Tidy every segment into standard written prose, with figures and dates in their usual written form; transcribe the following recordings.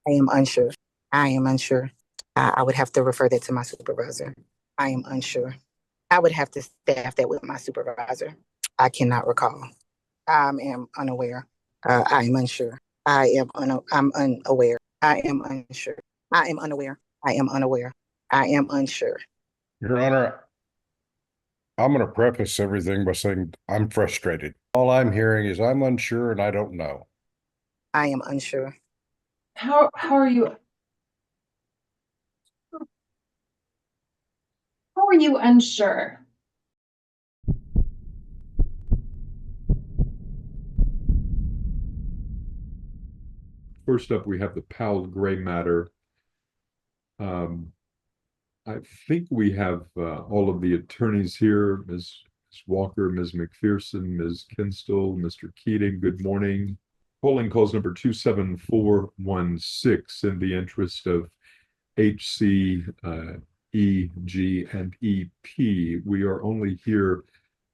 I am unsure. I am unsure. I would have to refer that to my supervisor. I am unsure. I would have to staff that with my supervisor. I cannot recall. I am unaware. I am unsure. I'm unaware. I am unsure. I am unaware. I am unaware. I am unsure. Your Honor, I'm going to preface everything by saying I'm frustrated. All I'm hearing is I'm unsure and I don't know. I am unsure. How are you? How are you unsure? First up, we have the Powell Gray matter. I think we have all of the attorneys here, Ms. Walker, Ms. McPherson, Ms. Kinstall, Mr. Keating, good morning. Polling calls number 27416 in the interest of HC, EG, and EP. We are only here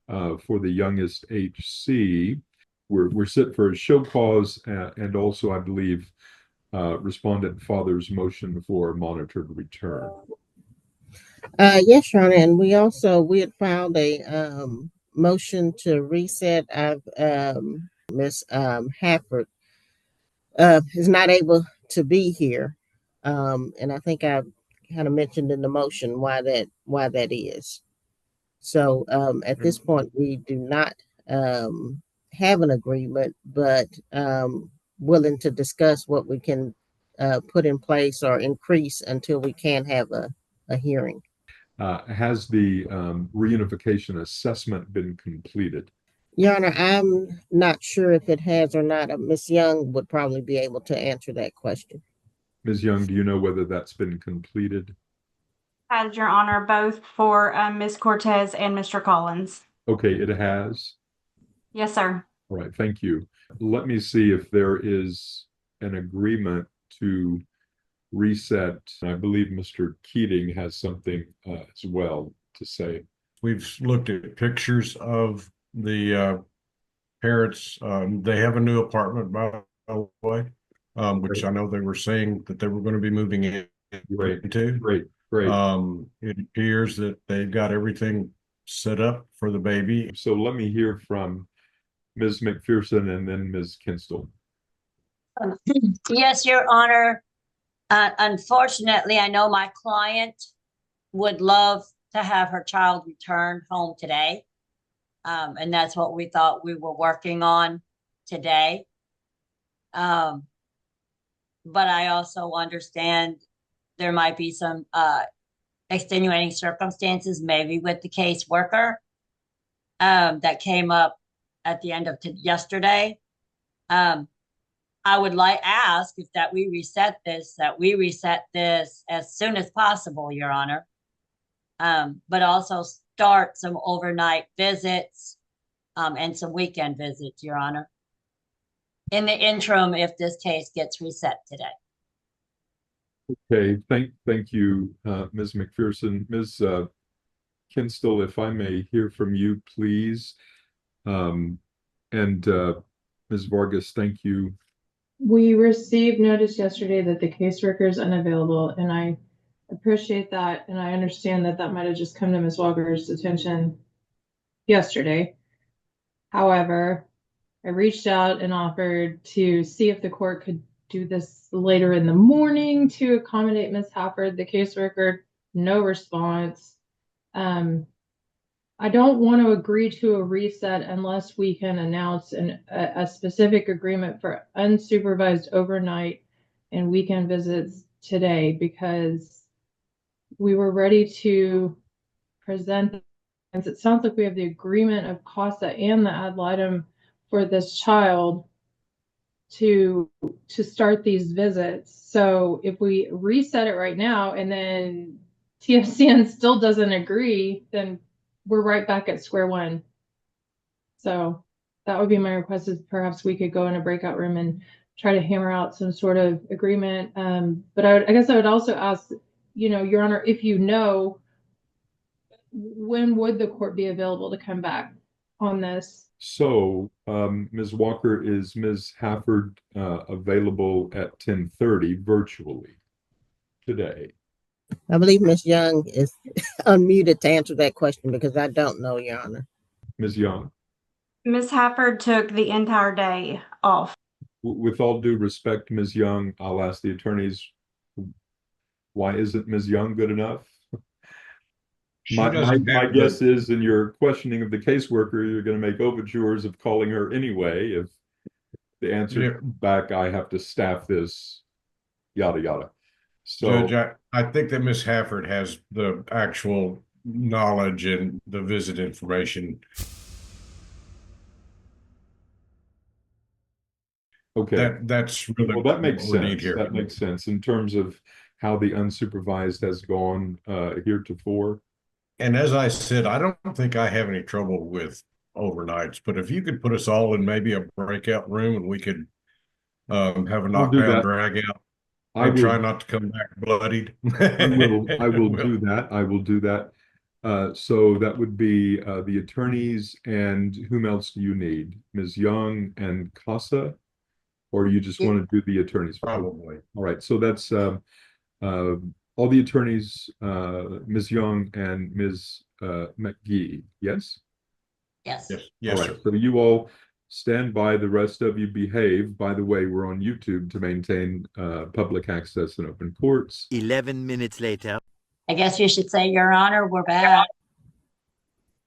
for the youngest HC. We're set for a show cause and also, I believe, respondent father's motion for monitored return. Yes, Your Honor, and we had filed a motion to reset. Miss Hafford is not able to be here, and I think I kind of mentioned in the motion why that is. So at this point, we do not have an agreement, but willing to discuss what we can put in place or increase until we can have a hearing. Has the reunification assessment been completed? Your Honor, I'm not sure if it has or not. Ms. Young would probably be able to answer that question. Ms. Young, do you know whether that's been completed? Has, Your Honor, both for Ms. Cortez and Mr. Collins. Okay, it has. Yes, sir. All right, thank you. Let me see if there is an agreement to reset. I believe Mr. Keating has something as well to say. We've looked at pictures of the parents. They have a new apartment, by the way, which I know they were saying that they were going to be moving into. Great. It appears that they've got everything set up for the baby. So let me hear from Ms. McPherson and then Ms. Kinstall. Yes, Your Honor. Unfortunately, I know my client would love to have her child returned home today. And that's what we thought we were working on today. But I also understand there might be some extenuating circumstances, maybe with the caseworker that came up at the end of yesterday. I would ask if that we reset this as soon as possible, Your Honor. But also start some overnight visits and some weekend visits, Your Honor. In the interim, if this case gets reset today. Okay, thank you, Ms. McPherson. Ms. Kinstall, if I may hear from you, please. And Ms. Vargas, thank you. We received notice yesterday that the caseworker is unavailable, and I appreciate that, and I understand that that might have just come to Ms. Walker's attention yesterday. However, I reached out and offered to see if the court could do this later in the morning to accommodate Ms. Hafford, the caseworker. No response. I don't want to agree to a reset unless we can announce a specific agreement for unsupervised overnight and weekend visits today, because we were ready to present. It sounds like we have the agreement of CASA and the ad litem for this child to start these visits. So if we reset it right now and then TFCN still doesn't agree, then we're right back at square one. So that would be my request, is perhaps we could go in a breakout room and try to hammer out some sort of agreement. But I guess I would also ask, Your Honor, if you know, when would the court be available to come back? on this. So, Ms. Walker, is Ms. Hafford available at 10:30 virtually today? I believe Ms. Young is unmuted to answer that question because I don't know, Your Honor. Ms. Young, Ms. Hafford took the entire day off. with all due respect, Ms. Young, I'll ask the attorneys, why isn't Ms. Young good enough? She My doesn't have guess the, is in your questioning of the caseworker, you're going to make overtures of calling her anyway. If the answer Yeah. comes back, I have to staff this, yada, yada. Judge, So, I think that Miss Hafford has the actual knowledge and the visit information. okay. That's really Well, that makes what we need sense. here. That makes sense in terms of how the unsupervised has gone heretofore. And as I said, I don't think I have any trouble with overnights, but if you could put us all in maybe a breakout room and we could have a I'll do knockdown that. drag out I and try will, not to come back bloodied. I will do that. I will do that. So that would be the attorneys, and whom else do you need? Ms. Young and CASA, or you just want to do the attorneys? Probably. All right. So that's all the attorneys, Ms. Young and Ms. McGee. Yes? Yes. Yes, All yes, right. sir. So you all stand by. The rest of you behave. By the way, we're on YouTube to maintain public access and open courts. 11 minutes later. I guess you should say, Your Honor, we're back.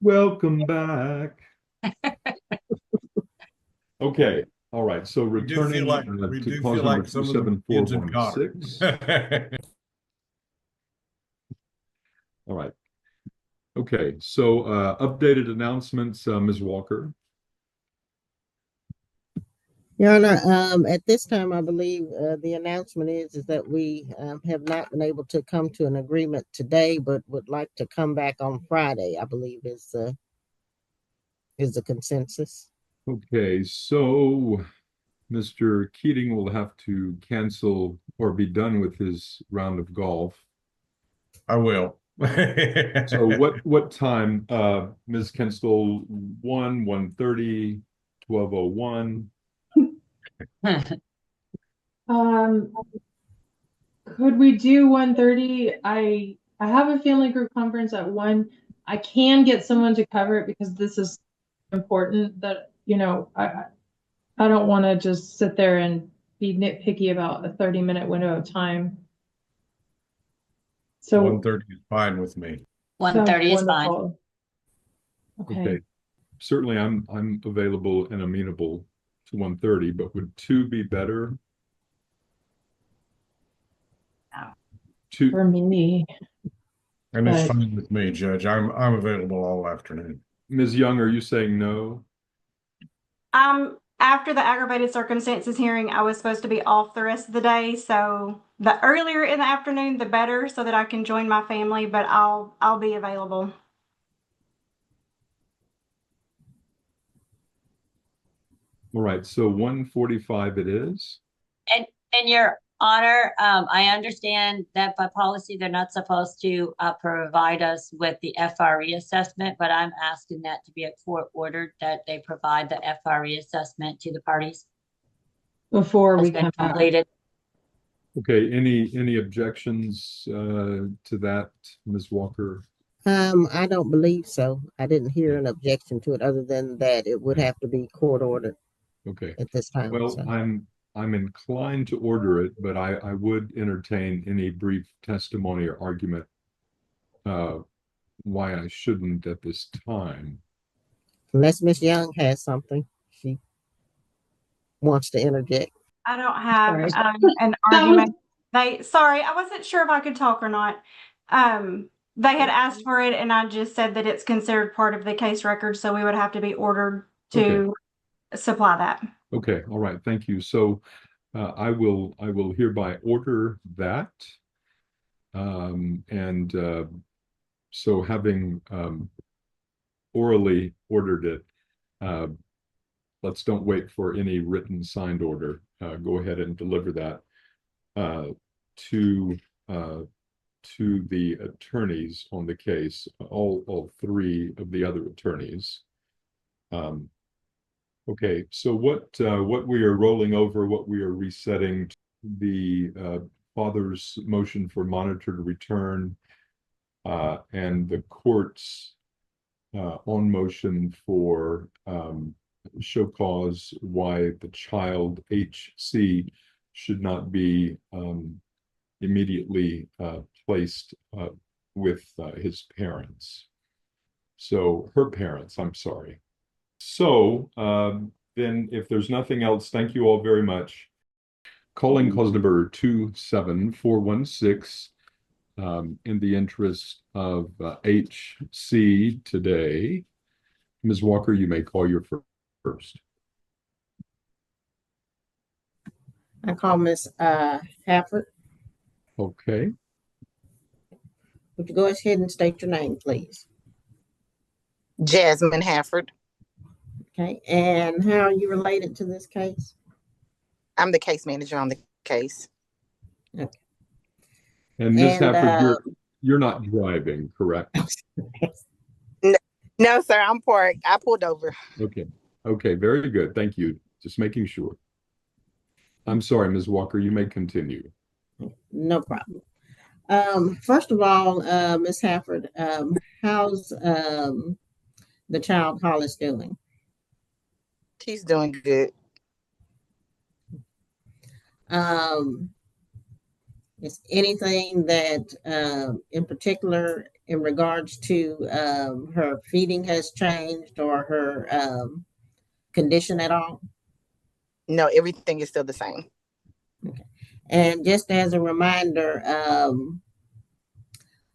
Welcome back. Okay. All right. So We do returning feel like to clause number some of the kids in Connor. 27416. All right. Okay. So updated announcements, Ms. Walker. Your Honor, at this time, I believe the announcement is that we have not been able to come to an agreement today, but would like to come back on Friday, I believe is the consensus. Okay. So Mr. Keating will have to cancel or be done with his round of golf. I will. So what time, Ms. Kenstel, 1:30, 12:01? Could we do 1:30? I have a family group conference at 1. I can get someone to cover it because this is important that, I don't want to just sit there and be nitpicky about a 30-minute window of time. So 1:30 is fine with me. 1:30 is fine. wonderful. Okay. Certainly I'm available and amenable to 1:30, but would 2 be better? No. 2, For me, And it's But- fine with me, Judge. I'm available all afternoon. Ms. Young, are you saying no? After the aggravated circumstances hearing, I was supposed to be off the rest of the day, so the earlier in the afternoon, the better, so that I can join my family, but I'll be available. All right, so 1:45 it is. And Your Honor, I understand that by policy, they're not supposed to provide us with the FRE assessment, but I'm asking that to be a court ordered that they provide the FRE assessment to the parties. before we Has been come back. completed. Okay, any objections to that, Ms. Walker? I don't believe so. I didn't hear an objection to it other than that it would have to be court ordered Okay. at this time. Well, so. I'm inclined to order it, but I would entertain any brief testimony or argument why I shouldn't at this time. Unless Miss Young has something she wants to interject. I don't have Sorry. an argument. Sorry, I wasn't sure if I could talk or not. They had asked for it, and I just said that it's considered part of the case record, so we would have to be ordered to supply that. Okay, all right, thank you. So I will hereby order that. So having orally ordered it, let's don't wait for any written signed order. Go ahead and deliver that to the attorneys on the case, all 3 of the other attorneys. Okay, so what we are rolling over, what we are resetting, the father's motion for monitored return, and the court's on motion for show cause why the child HC should not be immediately placed with his parents. So her parents, I'm sorry. So then if there's nothing else, thank you all very much. Calling cause number 27416 in the interest of HC today. Ms. Walker, you may call your first. I call Ms. Hafford. Okay. Would you go ahead and state your name, please? Jasmine Hafford. Okay, and how are you related to this case? I'm the case manager on the case. Okay. And Ms. Hafford, you're not driving, correct? No, sir, I'm parked. I pulled over. Okay. Okay, very good. Thank you. Just making sure. I'm sorry, Ms. Walker, you may continue. No problem. First of all, Ms. Hafford, how's the child Hollis doing? She's doing good. Is anything that in particular in regards to her feeding has changed or her condition at all? No, everything is still the same. Okay. And just as a reminder,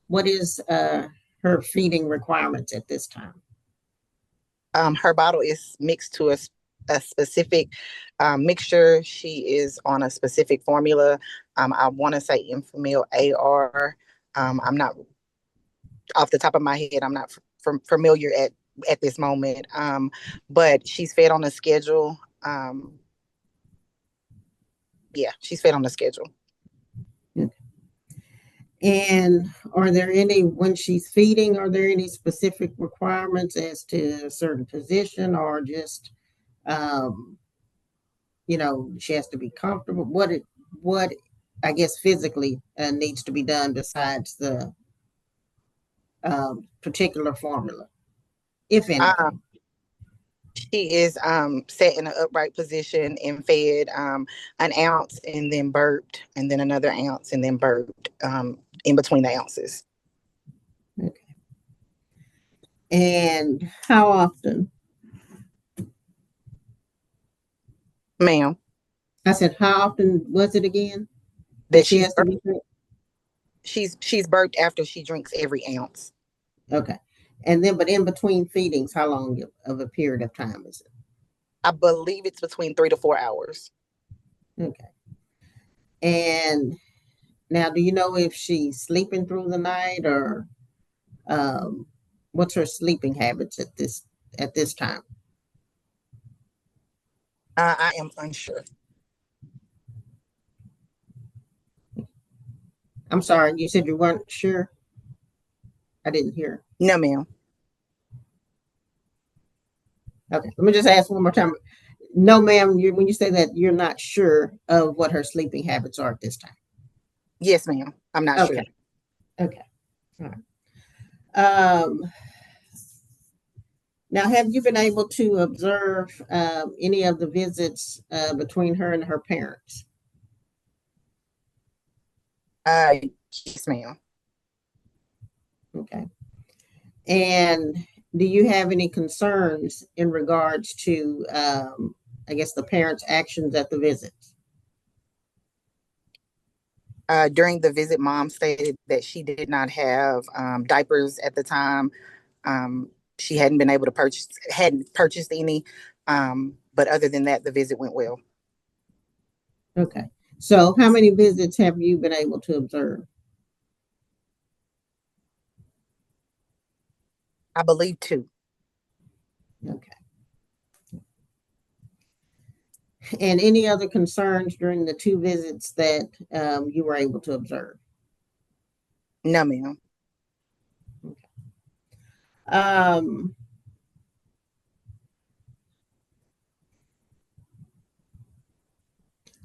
what is her feeding requirements at this time? Her bottle is mixed to a specific mixture. She is on a specific formula. I want to say Enfamil AR. I'm not off the top of my head. I'm not familiar at this moment. But she's fed on a schedule. Yeah, she's fed on a schedule. And are there any, when she's feeding, are there any specific requirements as to a certain position or just, you know, she has to be comfortable? What I guess physically needs to be done besides the particular formula, if anything? She is set in an upright position and fed an ounce and then burped and then another ounce and then burped in between the ounces. Okay. And how often? Ma'am. I said, how often was it again? That she has to be she's burped after she drinks every ounce. Okay. And then, but in between feedings, how long of a period of time is it? I believe it's between 3 to 4 hours. Okay. And now, do you know if she's sleeping through the night or what's her sleeping habits at this time? I am unsure. I'm sorry, you said you weren't sure? I didn't hear. No, ma'am. Okay, let me just ask one more time. No, ma'am, when you say that, you're not sure of what her sleeping habits are at this time? Yes, ma'am. I'm not sure. Okay. All right. Now, have you been able to observe any of the visits between her and her parents? Yes, ma'am. Okay. And do you have any concerns in regards to, I guess, the parents' actions at the visits? During the visit, mom stated that she did not have diapers at the time. She hadn't been able to hadn't purchased any. But other than that, the visit went well. Okay. So how many visits have you been able to observe? I believe 2. Okay. And any other concerns during the 2 visits that you were able to observe? No, ma'am. Okay.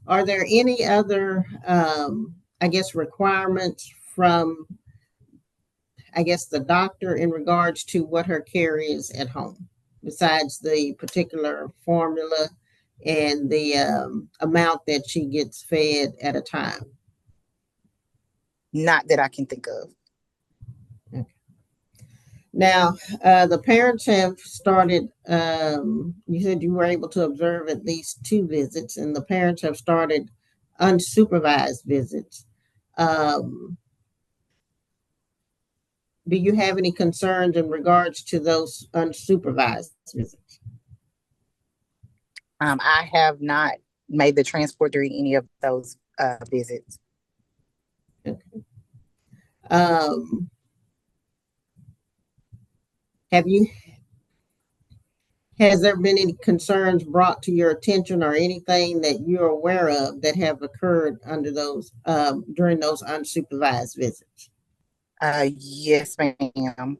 Are there any other, I guess, requirements from, I guess, the doctor in regards to what her care is at home, besides the particular formula and the amount that she gets fed at a time? Not that I can think of. Now, the parents have started, you said you were able to observe at least 2 visits, and the parents have started unsupervised visits. Do you have any concerns in regards to those unsupervised visits? I have not made the transport during any of those visits. Okay. Has there been any concerns brought to your attention or anything that you're aware of that have occurred under those during those unsupervised visits? Yes, ma'am.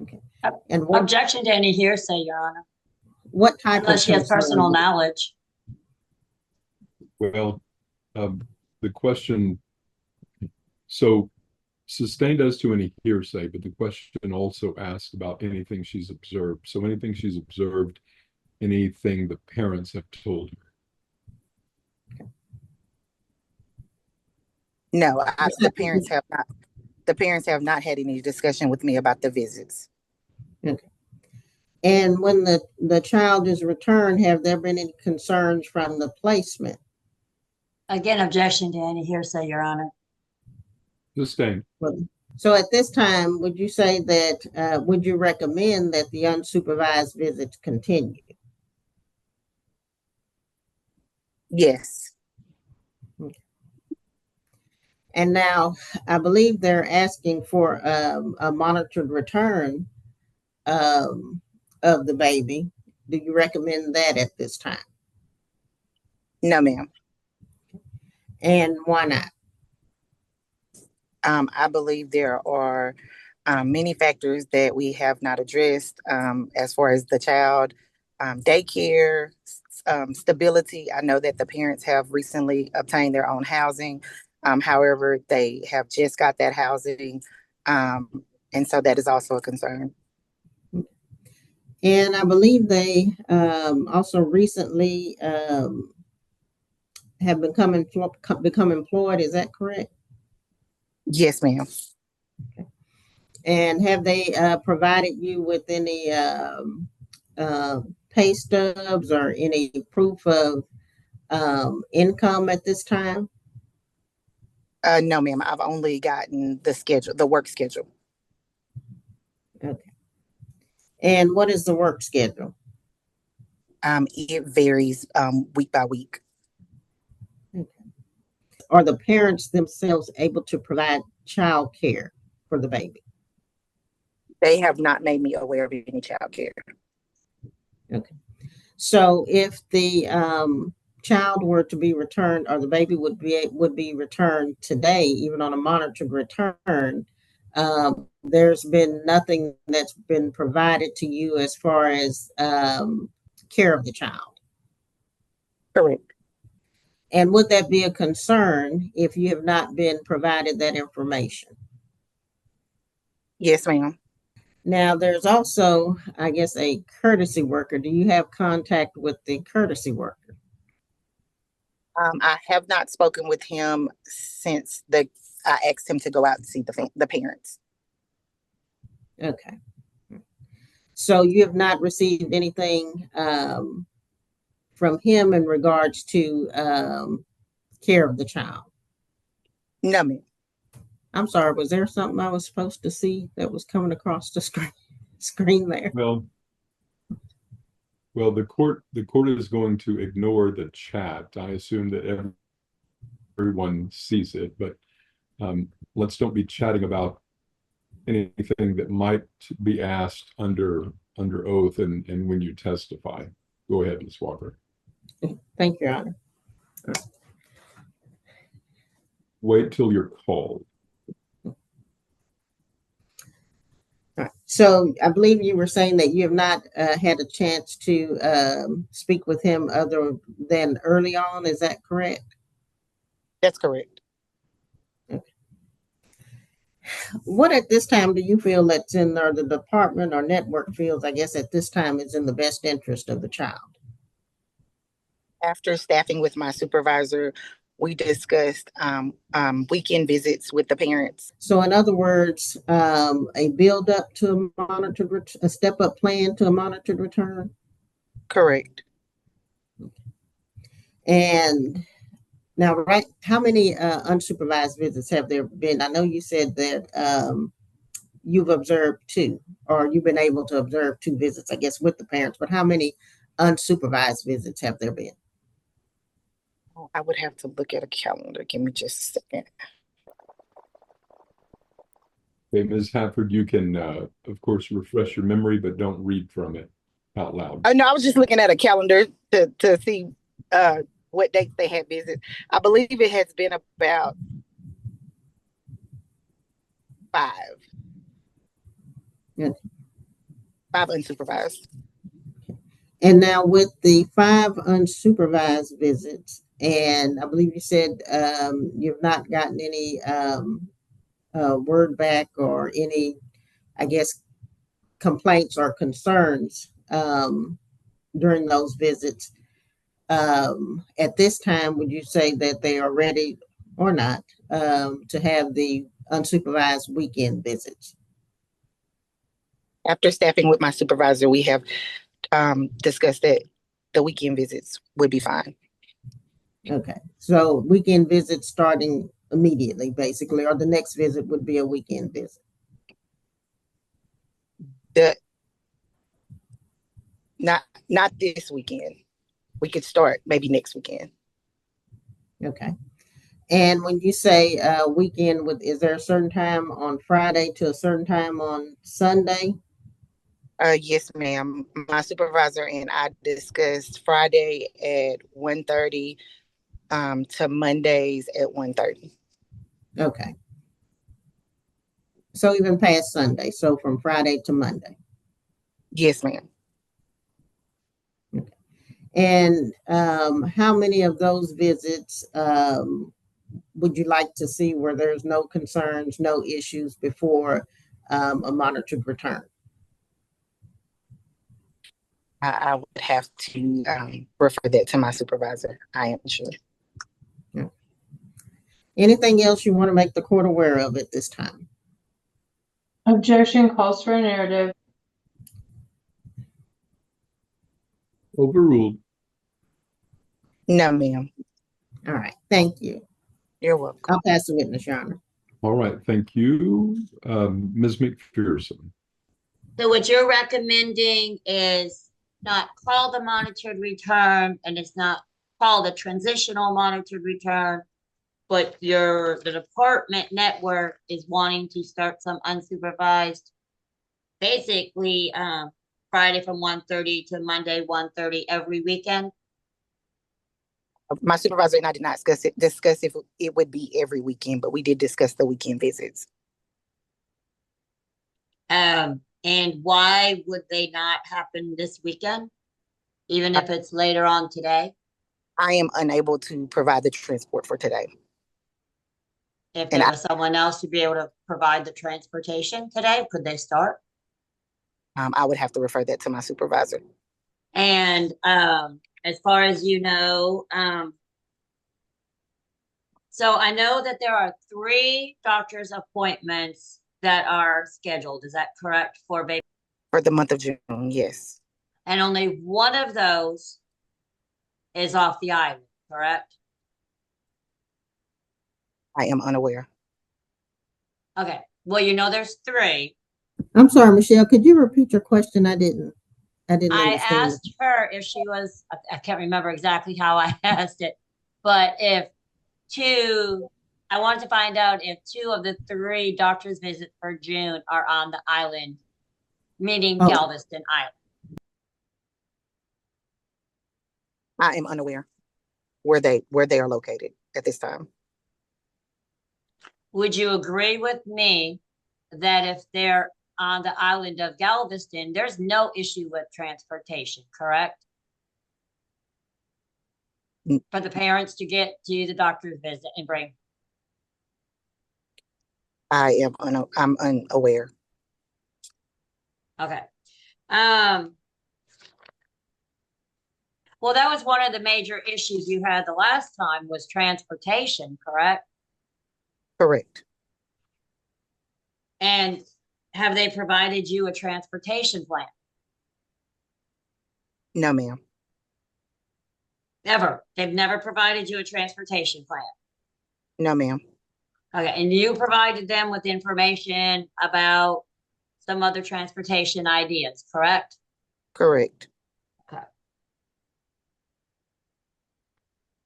Okay. And what, Objection to any hearsay, Your Honor, what type unless of she has personal concern? knowledge. Well, the question, so sustained as to any hearsay, but the question also asked about anything she's observed. So anything she's observed, anything the parents have told her. No, the parents have not. The parents have not had any discussion with me about the visits. Okay. And when the child is returned, have there been any concerns from the placement? Again, objection to any hearsay, Your Honor. Sustained. So at this time, would you say that, would you recommend that the unsupervised visits continue? Yes. Okay. And now I believe they're asking for a monitored return of the baby. Do you recommend that at this time? No, ma'am. And why not? I believe there are many factors that we have not addressed as far as the child, daycare, stability. I know that the parents have recently obtained their own housing. However, they have just got that housing. And so that is also a concern. And I believe they also recently have become employed. Is that correct? Yes, ma'am. Okay. And have they provided you with any pay stubs or any proof of income at this time? No, ma'am. I've only gotten the schedule, the work schedule. Okay. And what is the work schedule? It varies week by week. Okay. Are the parents themselves able to provide child care for the baby? They have not made me aware of any child care. Okay. So if the child were to be returned, or the baby would be returned today, even on a monitored return, there's been nothing that's been provided to you as far as care of the child. Correct. And would that be a concern if you have not been provided that information? Yes, ma'am. Now, there's also, I guess, a courtesy worker. Do you have contact with the courtesy worker? I have not spoken with him since I asked him to go out and see the parents. Okay. So you have not received anything from him in regards to care of the child? No, ma'am. I'm sorry, was there something I was supposed to see that was coming across the screen there? Well, the court is going to ignore the chat. I assume that everyone sees it, but let's don't be chatting about anything that might be asked under oath and when you testify. Go ahead, Ms. Walker. Thank you, Your Honor. Wait till you're called. All right. So I believe you were saying that you have not had a chance to speak with him other than early on. Is that correct? That's correct. What at this time do you feel that's in, or the department or network feels, I guess at this time, is in the best interest of the child? After staffing with my supervisor, we discussed weekend visits with the parents. So in other words, a build up to a monitored, a step up plan to a monitored return. Correct. And now, right, how many unsupervised visits have there been? I know you said that you've observed 2, or you've been able to observe 2 visits, I guess, with the parents, but how many unsupervised visits have there been? Oh, I would have to look at a calendar. Give me just a second. Okay, Ms. Hafford, you can, of course, refresh your memory, but don't read from it out loud. Oh, no, I was just looking at a calendar to see what dates they had visits. I believe it has been about 5. Yeah. 5 unsupervised. And now with the 5 unsupervised visits, and I believe you said you've not gotten any word back or any, I guess, complaints or concerns during those visits. At this time, would you say that they are ready or not to have the unsupervised weekend visits? After staffing with my supervisor, we have discussed that the weekend visits would be fine. Okay, so weekend visits starting immediately, basically, or the next visit would be a weekend visit. Not this weekend. We could start maybe next weekend. Okay. And when you say weekend, is there a certain time on Friday to a certain time on Sunday? Yes, ma'am. My supervisor and I discussed Friday at 1:30 to Mondays at 1:30. Okay. So even past Sunday, so from Friday to Monday. Yes, ma'am. Okay. And how many of those visits would you like to see where there's no concerns, no issues before a monitored return? I would have to refer that to my supervisor. I am sure. Yeah. Anything else you want to make the court aware of at this time? Objection calls for a narrative. Overruled. No, ma'am. All right, thank you. You're welcome. I'll pass the witness, Your Honor. All right, thank you. Ms. McPherson. So what you're recommending is not called a monitored return, and it's not called a transitional monitored return, but the department network is wanting to start some unsupervised, basically Friday from 1:30 to Monday 1:30 every weekend. My supervisor and I did not discuss if it would be every weekend, but we did discuss the weekend visits. And why would they not happen this weekend, even if it's later on today? I am unable to provide the transport for today. If there was someone else to be able to provide the transportation today, could they start? I would have to refer that to my supervisor. And as far as you know, so I know that there are 3 doctor's appointments that are scheduled. Is that correct for baby? For the month of June, yes. And only one of those is off the island, correct? I am unaware. Okay. Well, you know, there's 3. I'm sorry, Michelle, could you repeat your question? I didn't I understand. asked her if she was, I can't remember exactly how I asked it, but if I wanted to find out if 2 of the 3 doctor's visits for June are on the island, meaning Galveston Island. I am unaware where they are located at this time. Would you agree with me that if they're on the island of Galveston, there's no issue with transportation, correct? for the parents to get to the doctor's visit and bring? I'm unaware. Okay. Well, that was one of the major issues you had the last time was transportation, correct? Correct. And have they provided you a transportation plan? No, ma'am. Ever? They've never provided you a transportation plan? No, ma'am. Okay, and you provided them with information about some other transportation ideas, correct? Correct. Okay.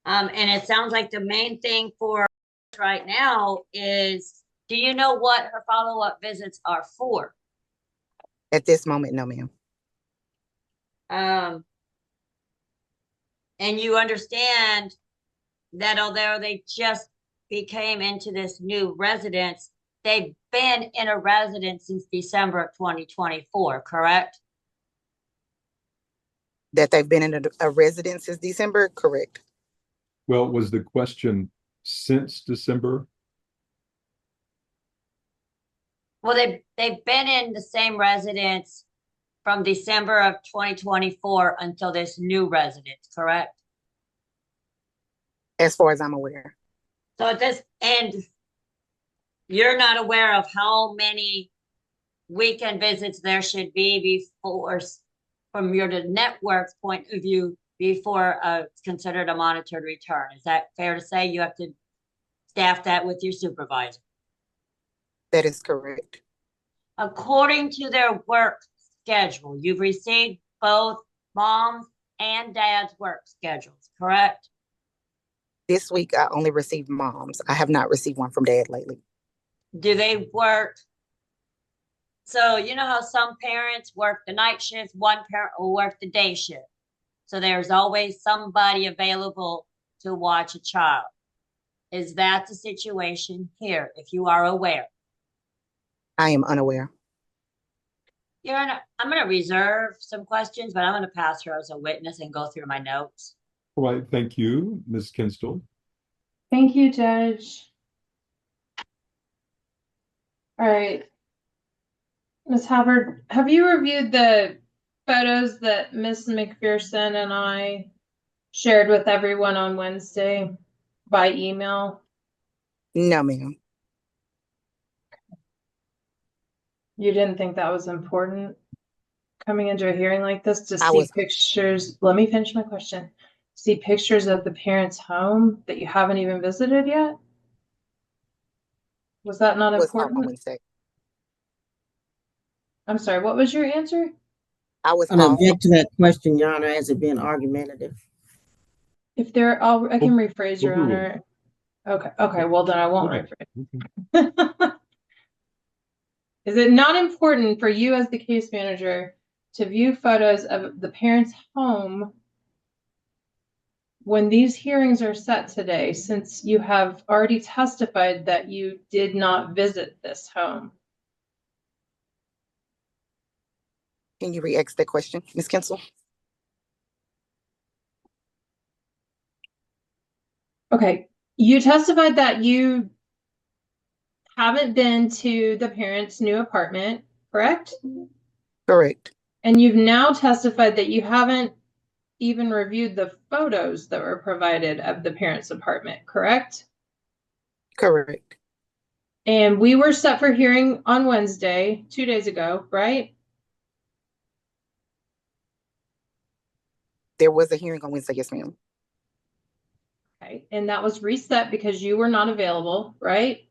And it sounds like the main thing for right now is, do you know what her follow-up visits are for? At this moment, no, ma'am. And you understand that although they just became into this new residence, they've been in a residence since December of 2024, correct? That they've been in a residence since December? Correct. Well, was the question since December? Well, they've been in the same residence from December of 2024 until this new residence, correct? As far as I'm aware. So at this end, you're not aware of how many weekend visits there should be before, from your network's point of view, before it's considered a monitored return. Is that fair to say? You have to staff that with your supervisor. That is correct. According to their work schedule, you've received both mom's and dad's work schedules, correct? This week, I only received mom's. I have not received one from dad lately. Do they work? So you know how some parents work the night shift, one parent will work the day shift. So there's always somebody available to watch a child. Is that the situation here, if you are aware? I am unaware. Your Honor, I'm going to reserve some questions, but I'm going to pass her as a witness and go through my notes. All right, thank you, Ms. Kinstall. Thank you, Judge. All right. Ms. Hubbard, have you reviewed the photos that Ms. McPherson and I shared with everyone on Wednesday by email? No, ma'am. You didn't think that was important coming into a hearing like this to I see was- pictures? Let me finish my question. See pictures of the parents' home that you haven't even visited yet? Was that not Was off on important? Wednesday. I'm sorry, what was your answer? I was I'm gonna off. object to that question, Your Honor, as it being argumentative. If there, I can rephrase, Your overruled. Honor. Okay, well then I won't Okay. rephrase. Is it not important for you as the case manager to view photos of the parents' home when these hearings are set today, since you have already testified that you did not visit this home? Can you re-ask that question, Ms. Kinsel? Okay, you testified that you haven't been to the parents' new apartment, correct? Correct. And you've now testified that you haven't even reviewed the photos that were provided of the parents' apartment, correct? Correct. And we were set for hearing on Wednesday, 2 days ago, right? There was a hearing on Wednesday, yes, ma'am. Okay, and that was reset because you were not available, right?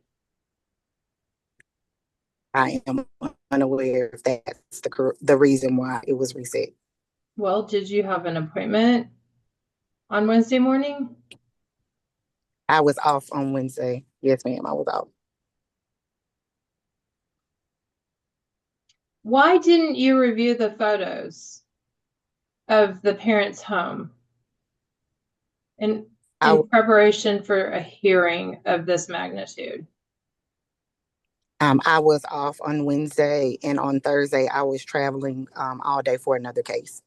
I am unaware if that's the reason why it was reset. Well, did you have an appointment on Wednesday morning? I was off on Wednesday. Yes, ma'am, I was off. Why didn't you review the photos of the parents' home in preparation for a hearing of this magnitude? I was off on Wednesday, and on Thursday I was traveling all day for another case.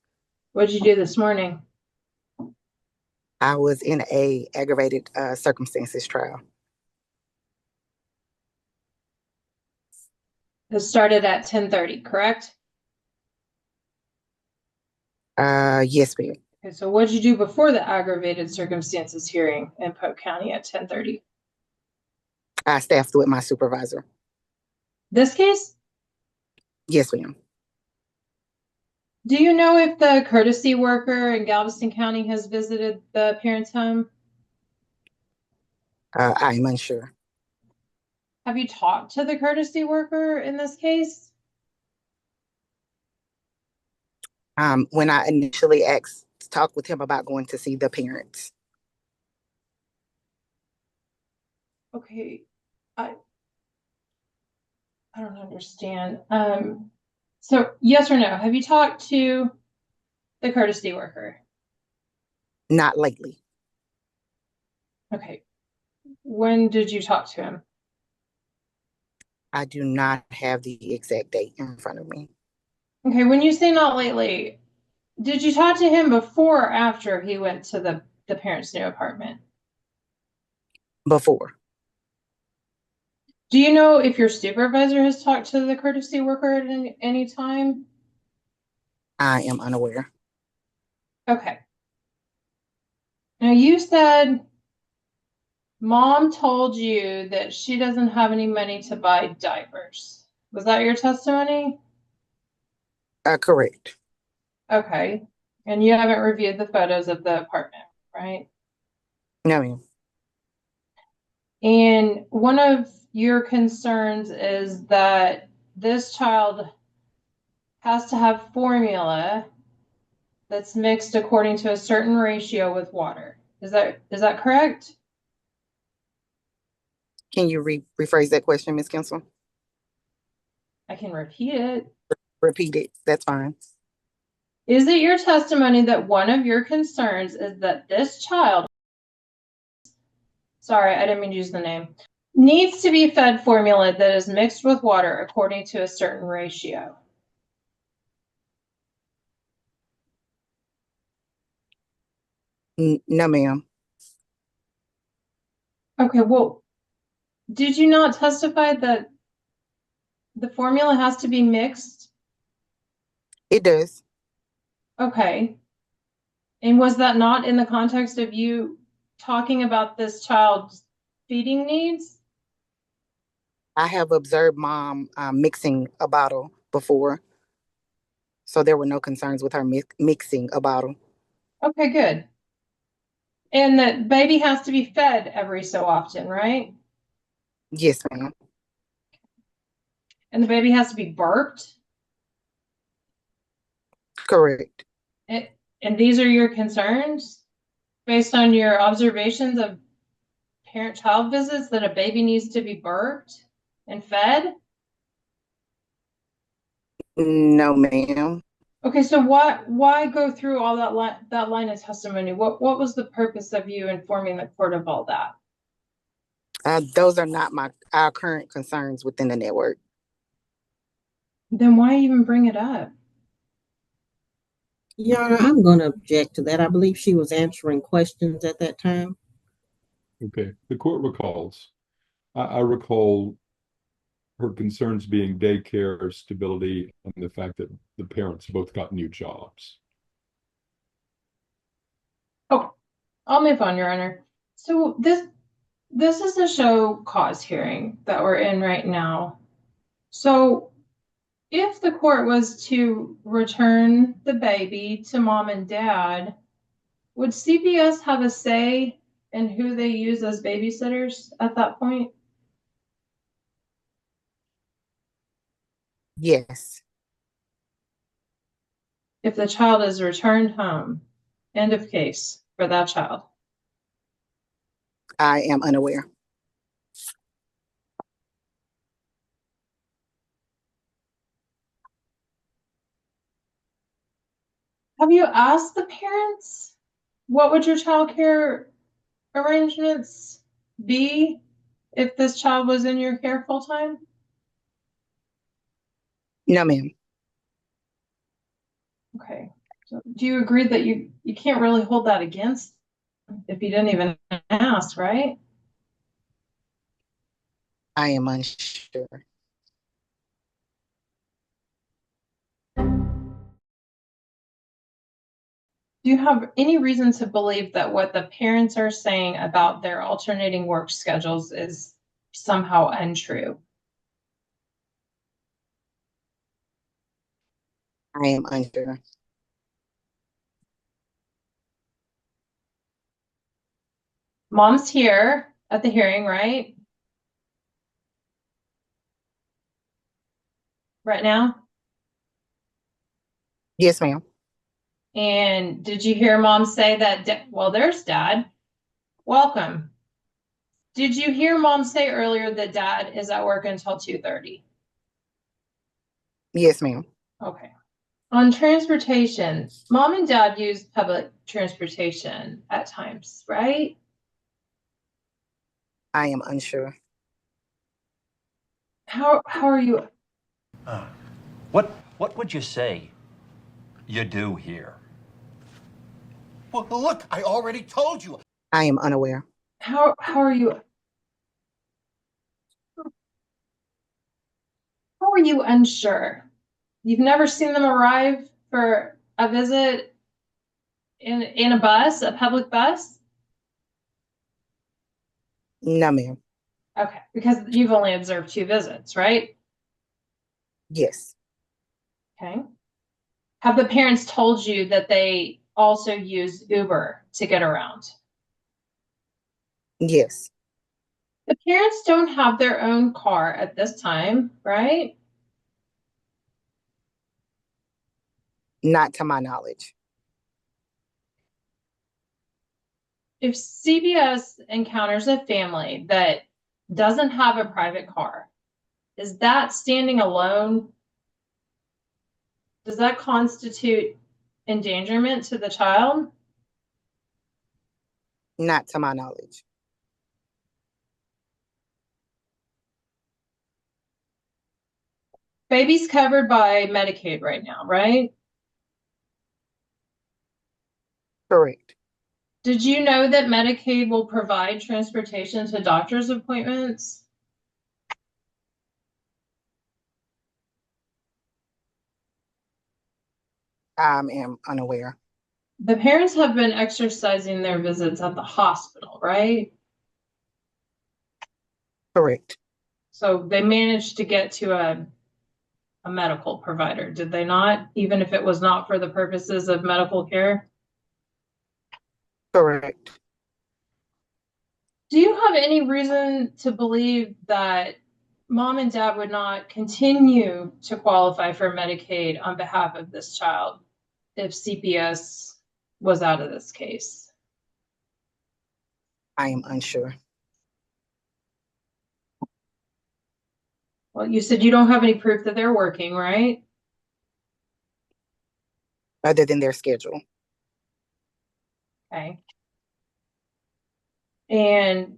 What did you do this morning? I was in a aggravated circumstances trial. It started at 10:30, correct? Yes, ma'am. Okay, so what did you do before the aggravated circumstances hearing in Polk County at 10:30? I staffed with my supervisor. This case? Yes, ma'am. Do you know if the courtesy worker in Galveston County has visited the parents' home? I am unsure. Have you talked to the courtesy worker in this case? When I initially asked to talk with him about going to see the parents. Okay, I don't understand. So yes or no, have you talked to the courtesy worker? Not lately. Okay. When did you talk to him? I do not have the exact date in front of me. Okay, when you say not lately, did you talk to him before or after he went to the parents' new apartment? Before. Do you know if your supervisor has talked to the courtesy worker at any time? I am unaware. Okay. Now you said mom told you that she doesn't have any money to buy diapers. Was that your testimony? Correct. Okay. And you haven't reviewed the photos of the apartment, right? No, ma'am. And one of your concerns is that this child has to have formula that's mixed according to a certain ratio with water. Is that correct? Can you rephrase that question, Ms. Kinsel? I can repeat it. Repeat it. That's fine. Is it your testimony that one of your concerns is that this child, sorry, I didn't mean to use the name, needs to be fed formula that is mixed with water according to a certain ratio? No, ma'am. Okay, well, did you not testify that the formula has to be mixed? It does. Okay. And was that not in the context of you talking about this child's feeding needs? I have observed mom mixing a bottle before, so there were no concerns with her mixing a bottle. Okay, good. And the baby has to be fed every so often, right? Yes, ma'am. And the baby has to be burped. Correct. And these are your concerns based on your observations of parent-child visits, that a baby needs to be burped and fed? No, ma'am. Okay, so why go through all that line of testimony? What was the purpose of you informing the court of all that? Those are not our current concerns within the network. Then why even bring it up? Your Honor, I'm going to object to that. I believe she was answering questions at that time. Okay, the court recalls. I recall her concerns being daycare, stability, and the fact that the parents both got new jobs. Oh, I'll move on, Your Honor. So this is a show cause hearing that we're in right now. So if the court was to return the baby to mom and dad, would CPS have a say in who they use as babysitters at that point? Yes. If the child is returned home, end of case for that child. I am unaware. Have you asked the parents what would your child care arrangements be if this child was in your care full time? No, ma'am. Okay. So do you agree that you can't really hold that against them? if you didn't even ask, right? I am unsure. Do you have any reason to believe that what the parents are saying about their alternating work schedules is somehow untrue? I am unsure. Mom's here at the hearing, right? Right now? Yes, ma'am. And did you hear mom say that? Well, there's dad. Welcome. Did you hear mom say earlier that dad is at work until 2:30? Yes, ma'am. Okay. On transportation, mom and dad use public transportation at times, right? I am unsure. How are you? What would you say you do here? Well, look, I already told you. I am unaware. How are you? How are you unsure? You've never seen them arrive for a visit in a bus, a public bus? No, ma'am. Okay, because you've only observed 2 visits, right? Yes. Okay. Have the parents told you that they also use Uber to get around? Yes. The parents don't have their own car at this time, right? Not to my knowledge. If CPS encounters a family that doesn't have a private car, is that standing alone? Does that constitute endangerment to the child? Not to my knowledge. Baby's covered by Medicaid right now, right? Correct. Did you know that Medicaid will provide transportation to doctor's appointments? I am unaware. The parents have been exercising their visits at the hospital, right? Correct. So they managed to get to a medical provider, did they not? Even if it was not for the purposes of medical care? Correct. Do you have any reason to believe that mom and dad would not continue to qualify for Medicaid on behalf of this child if CPS was out of this case? I am unsure. Well, you said you don't have any proof that they're working, right? Other than their schedule. Okay. And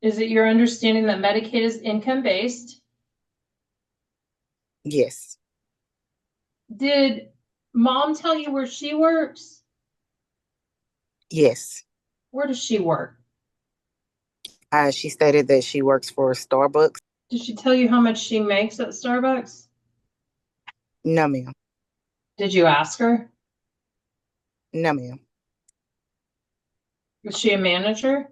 is it your understanding that Medicaid is income-based? Yes. Did mom tell you where she works? Yes. Where does she work? She stated that she works for Starbucks. Did she tell you how much she makes at Starbucks? No, ma'am. Did you ask her? No, ma'am. Was she a manager?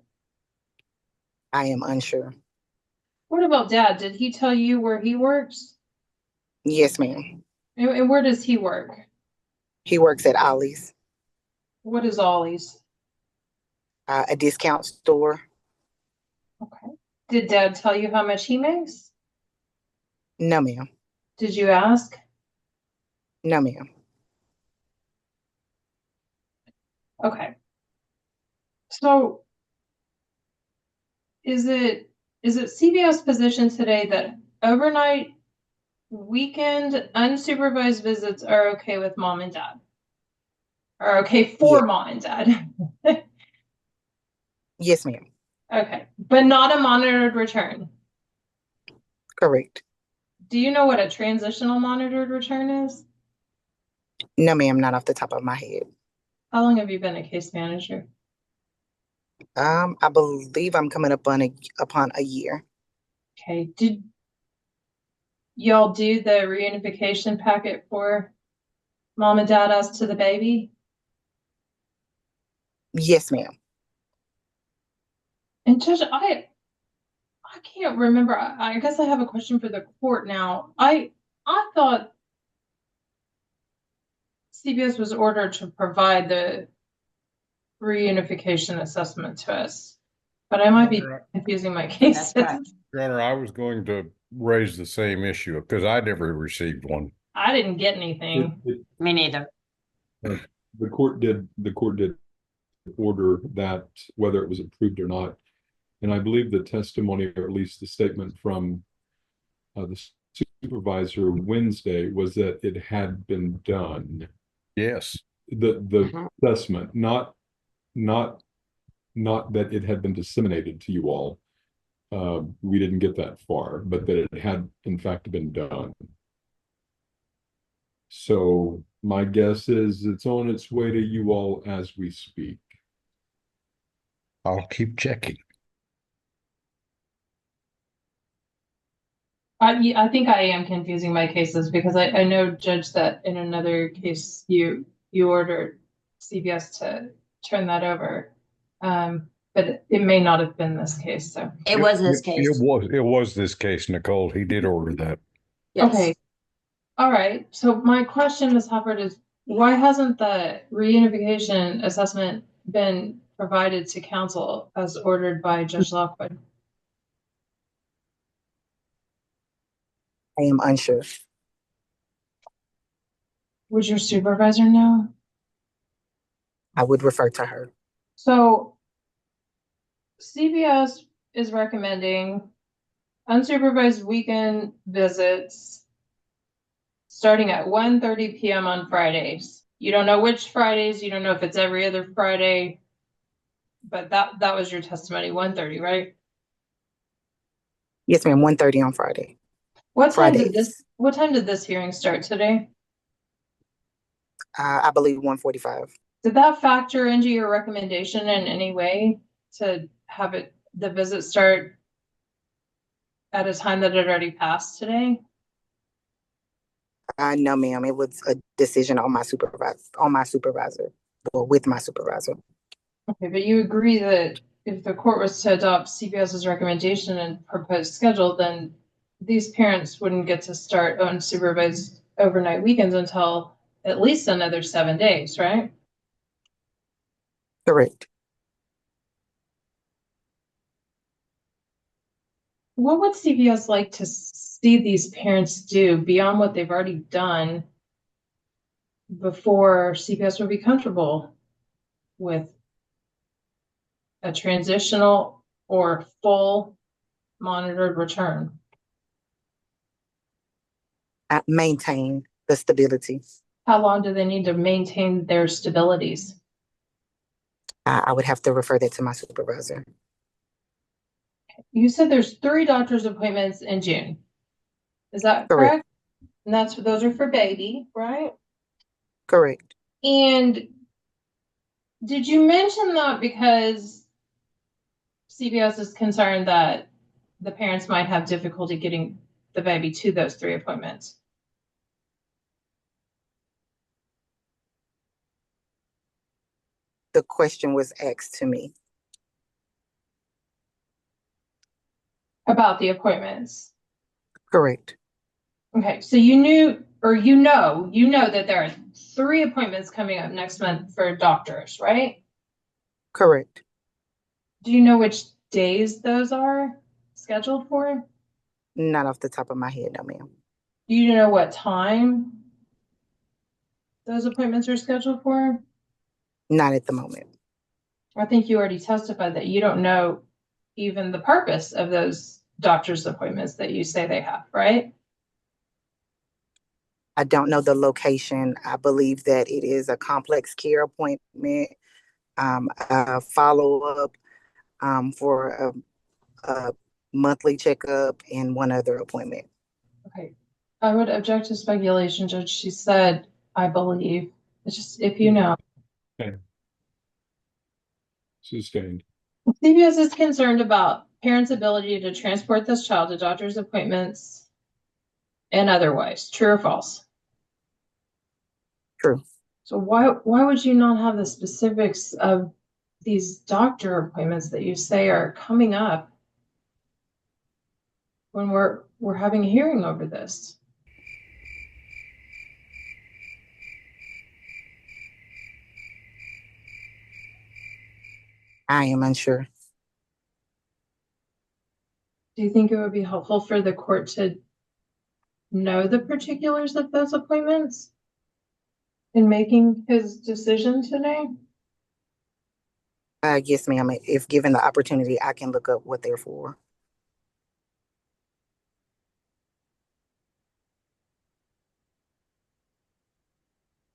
I am unsure. What about dad? Did he tell you where he works? Yes, ma'am. And where does he work? He works at Ollie's, What is Ollie's? a discount store. Okay. Did dad tell you how much he makes? No, ma'am. Did you ask? No, ma'am. Okay. So is it CBS position today that overnight, weekend, unsupervised visits are okay with mom and dad? Are okay for Yeah. mom and dad? Yes, ma'am. Okay, but not a monitored return. Correct. Do you know what a transitional monitored return is? No, ma'am, not off the top of my head. How long have you been a case manager? I believe I'm coming up on upon a year. Okay, did y'all do the reunification packet for mom and dad as to the baby? Yes, ma'am. And Judge, I can't remember. I guess I have a question for the court now. I thought CPS was ordered to provide the reunification assessment to us, but I might be confusing my cases. correct. Your Honor, I was going to raise the same issue because I never received one. I didn't get anything. Me neither. The court did order that, whether it was approved or not. And I believe the testimony, or at least the statement from the supervisor Wednesday, was that it had been done. Yes. The assessment, not that it had been disseminated to you all. We didn't get that far, but that it had in fact been done. So my guess is it's on its way to you all as we speak. I'll keep checking. I think I am confusing my cases because I know, Judge, that in another case you ordered CPS to turn that over. But it may not have been this case, so. It was this case. It was this case, Nicole. He did order that. Yes. Okay. All right. So my question, Ms. Hubbard, is why hasn't the reunification assessment been provided to council as ordered by Judge Lockwood? I am unsure. Would your supervisor know? I would refer to her. So CPS is recommending unsupervised weekend visits starting at 1:30 p.m. on Fridays. You don't know which Fridays, you don't know if it's every other Friday, but that was your testimony, 1:30, right? Yes, ma'am, 1:30 on Friday. What time Fridays. did this hearing start today? I believe 1:45. Did that factor into your recommendation in any way to have the visit start at a time that had already passed today? No, ma'am. It was a decision on my supervisor, or with my supervisor. Okay, but you agree that if the court was to adopt CPS's recommendation and proposed schedule, then these parents wouldn't get to start unsupervised overnight weekends until at least another 7 days, right? Correct. What would CPS like to see these parents do beyond what they've already done before CPS would be comfortable with a transitional or full monitored return? Maintain the stability. How long do they need to maintain their stabilities? I would have to refer that to my supervisor. You said there's 3 doctor's appointments in June. Is that correct? And those are for baby, right? Correct. And did you mention that because CPS is concerned that the parents might have difficulty getting the baby to those 3 appointments? The question was asked to me. About the appointments. Correct. Okay, so you knew, or you know that there are 3 appointments coming up next month for doctors, right? Correct. Do you know which days those are scheduled for? Not off the top of my head, no, ma'am. Do you know what time those appointments are scheduled for? Not at the moment. I think you already testified that you don't know even the purpose of those doctor's appointments that you say they have, right? I don't know the location. I believe that it is a complex care appointment, a follow-up for a monthly checkup, and one other appointment. Okay. I would object to speculation, Judge. She said, I believe. It's just if you know. Okay. Sustained. CPS is concerned about parents' ability to transport this child to doctor's appointments and otherwise. True or false? True. So why would you not have the specifics of these doctor appointments that you say are coming up when we're having a hearing over this? I am unsure. Do you think it would be helpful for the court to know the particulars of those appointments in making his decision today? Yes, ma'am. If given the opportunity, I can look up what they're for.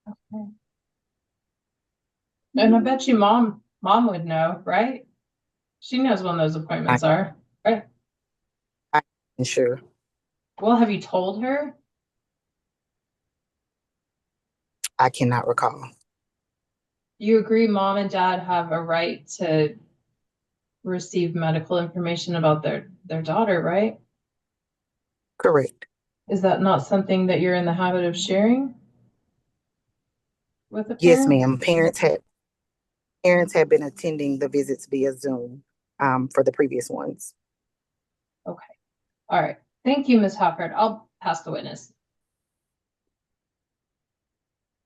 Okay. And I bet you mom would know, right? She knows when those appointments are, right? I'm unsure. Well, have you told her? I cannot recall. You agree mom and dad have a right to receive medical information about their daughter, right? Correct. Is that not something that you're in the habit of sharing with the Yes, parents? ma'am. Parents had been attending the visits via Zoom for the previous ones. Okay. All right. Thank you, Ms. Hofford. I'll pass the witness.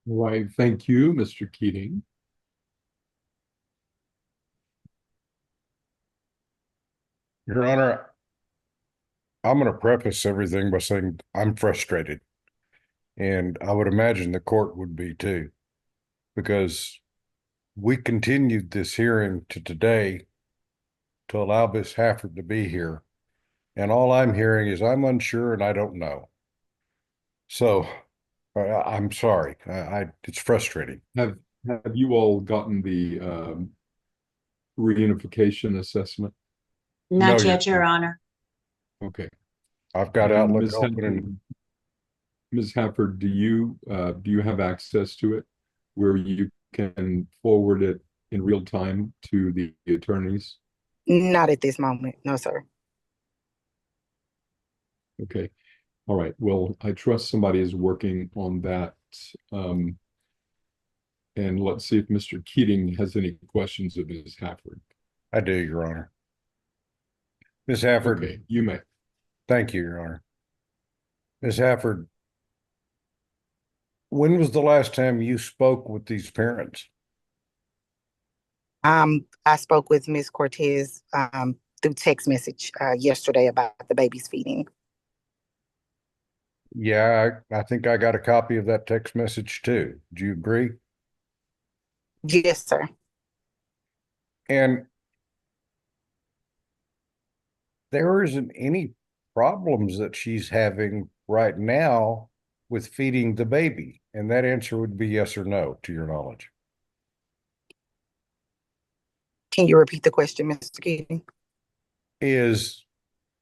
All right, thank you, Mr. Keating. Your Honor, I'm going to preface everything by saying I'm frustrated. And I would imagine the court would be too, because we continued this hearing to today to allow Ms. Hafford to be here. And all I'm hearing is I'm unsure and I don't know. So I'm sorry. It's frustrating. Have you all gotten the reunification assessment? Not No, yet, Your Honor. Okay. I've got And Outlook Ms. open and Ms. Hafford, do you have access to it where you can forward it in real time to the attorneys? Not at this moment. No, sir. Okay. All right. Well, I trust somebody is working on that. And let's see if Mr. Keating has any questions of Ms. Hafford. I do, Your Honor. Ms. Hafford. Okay, you may. Thank you, Your Honor. Ms. Hafford, when was the last time you spoke with these parents? I spoke with Ms. Cortez through text message yesterday about the baby's feeding. Yeah, I think I got a copy of that text message too. Do you agree? Yes, sir. And there isn't any problems that she's having right now with feeding the baby. And that answer would be yes or no, to your knowledge. Can you repeat the question, Mr. Keating? Is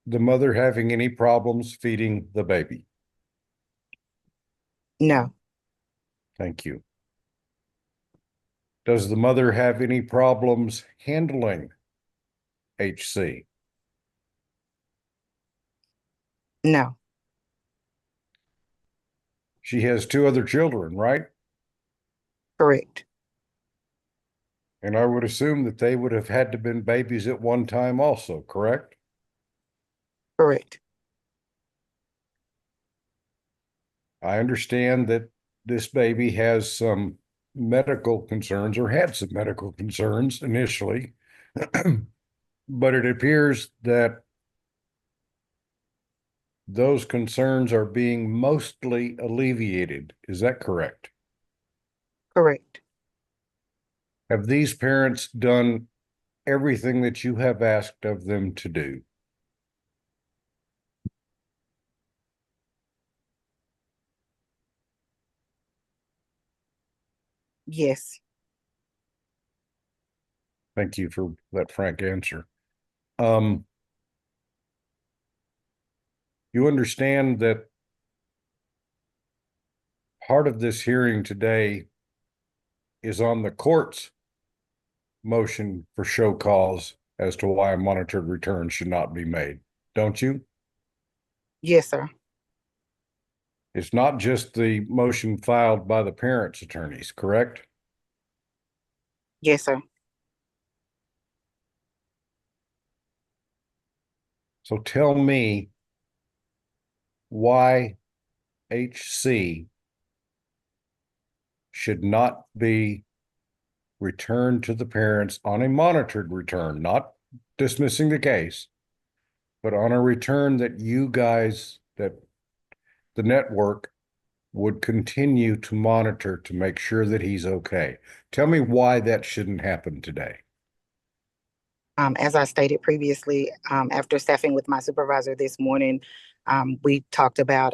the mother having any problems feeding the baby? No. Thank you. Does the mother have any problems handling HC? No. She has 2 other children, right? Correct. And I would assume that they would have had to been babies at one time also, correct? Correct. I understand that this baby has some medical concerns or had some medical concerns initially, but it appears that those concerns are being mostly alleviated. Is that correct? Correct. Have these parents done everything that you have asked of them to do? Yes. Thank you for that frank answer. You understand that part of this hearing today is on the court's motion for show cause as to why a monitored return should not be made, don't you? Yes, sir. It's not just the motion filed by the parents' attorneys, correct? Yes, sir. So tell me why HC should not be returned to the parents on a monitored return, not dismissing the case, but on a return that you guys, that the network would continue to monitor to make sure that he's okay. Tell me why that shouldn't happen today. As I stated previously, after staffing with my supervisor this morning, we talked about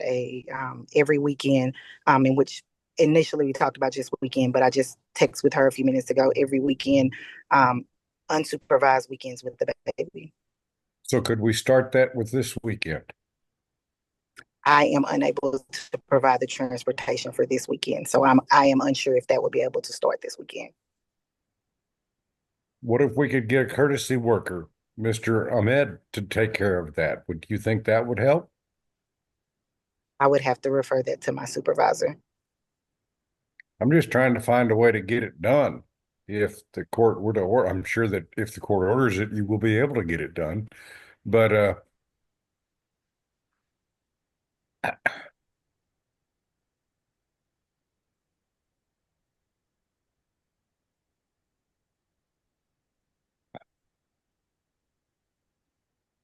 every weekend, in which initially we talked about just weekend, but I just texted with her a few minutes ago, every weekend, unsupervised weekends with the baby. So could we start that with this weekend? I am unable to provide the transportation for this weekend, so I am unsure if that will be able to start this weekend. What if we could get a courtesy worker, Mr. Ahmed, to take care of that? Would you think that would help? I would have to refer that to my supervisor. I'm just trying to find a way to get it done. If the court were to order, I'm sure that if the court orders it, you will be able to get it done. But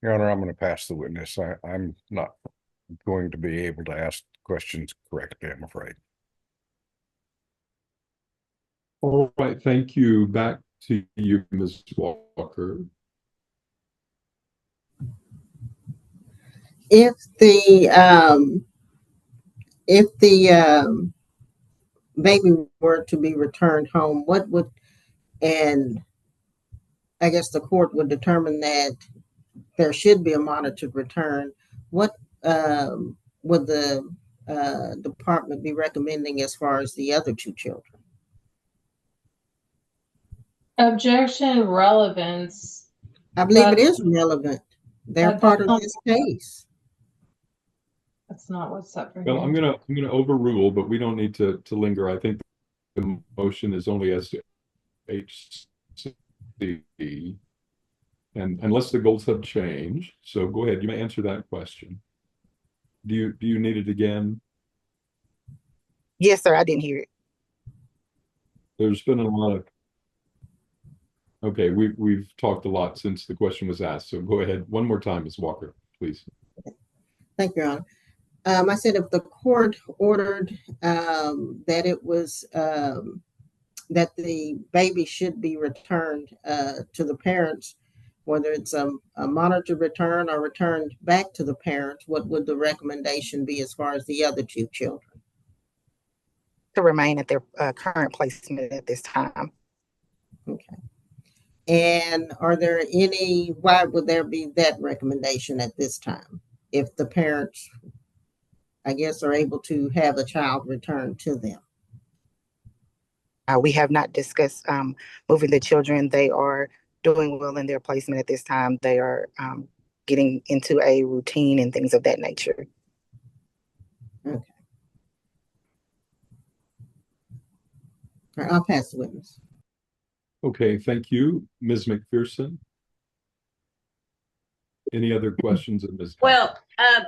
Your Honor, I'm going to pass the witness. I'm not going to be able to ask questions correctly, I'm afraid. All right, thank you. Back to you, Ms. Walker. If the baby were to be returned home, what would, and I guess the court would determine that there should be a monitored return, what would the department be recommending as far as the other two children? Objection relevance. I believe it is relevant. They're part of this case. That's not what's up for Well, I'm gonna overrule, but we don't need to linger. I think the motion is only as to HC, and unless the goals have changed. So go ahead. You may answer that question. Do you need it again? Yes, sir. I didn't hear it. There's been a lot of. Okay, we've talked a lot since the question was asked. So go ahead one more time, Ms. Walker, please. Thank you, Your Honor. I said if the court ordered that it was that the baby should be returned to the parents, whether it's a monitored return or returned back to the parents, what would the recommendation be as far as the other two children? To remain at their current placement at this time. Okay. And are there any, why would there be that recommendation at this time? If the parents, I guess, are able to have a child returned to them? We have not discussed moving the children. They are doing well in their placement at this time. They are getting into a routine and things of that nature. Okay. All right, I'll pass the witness. Okay, thank you, Ms. McPherson. Any other questions of Ms. Well, I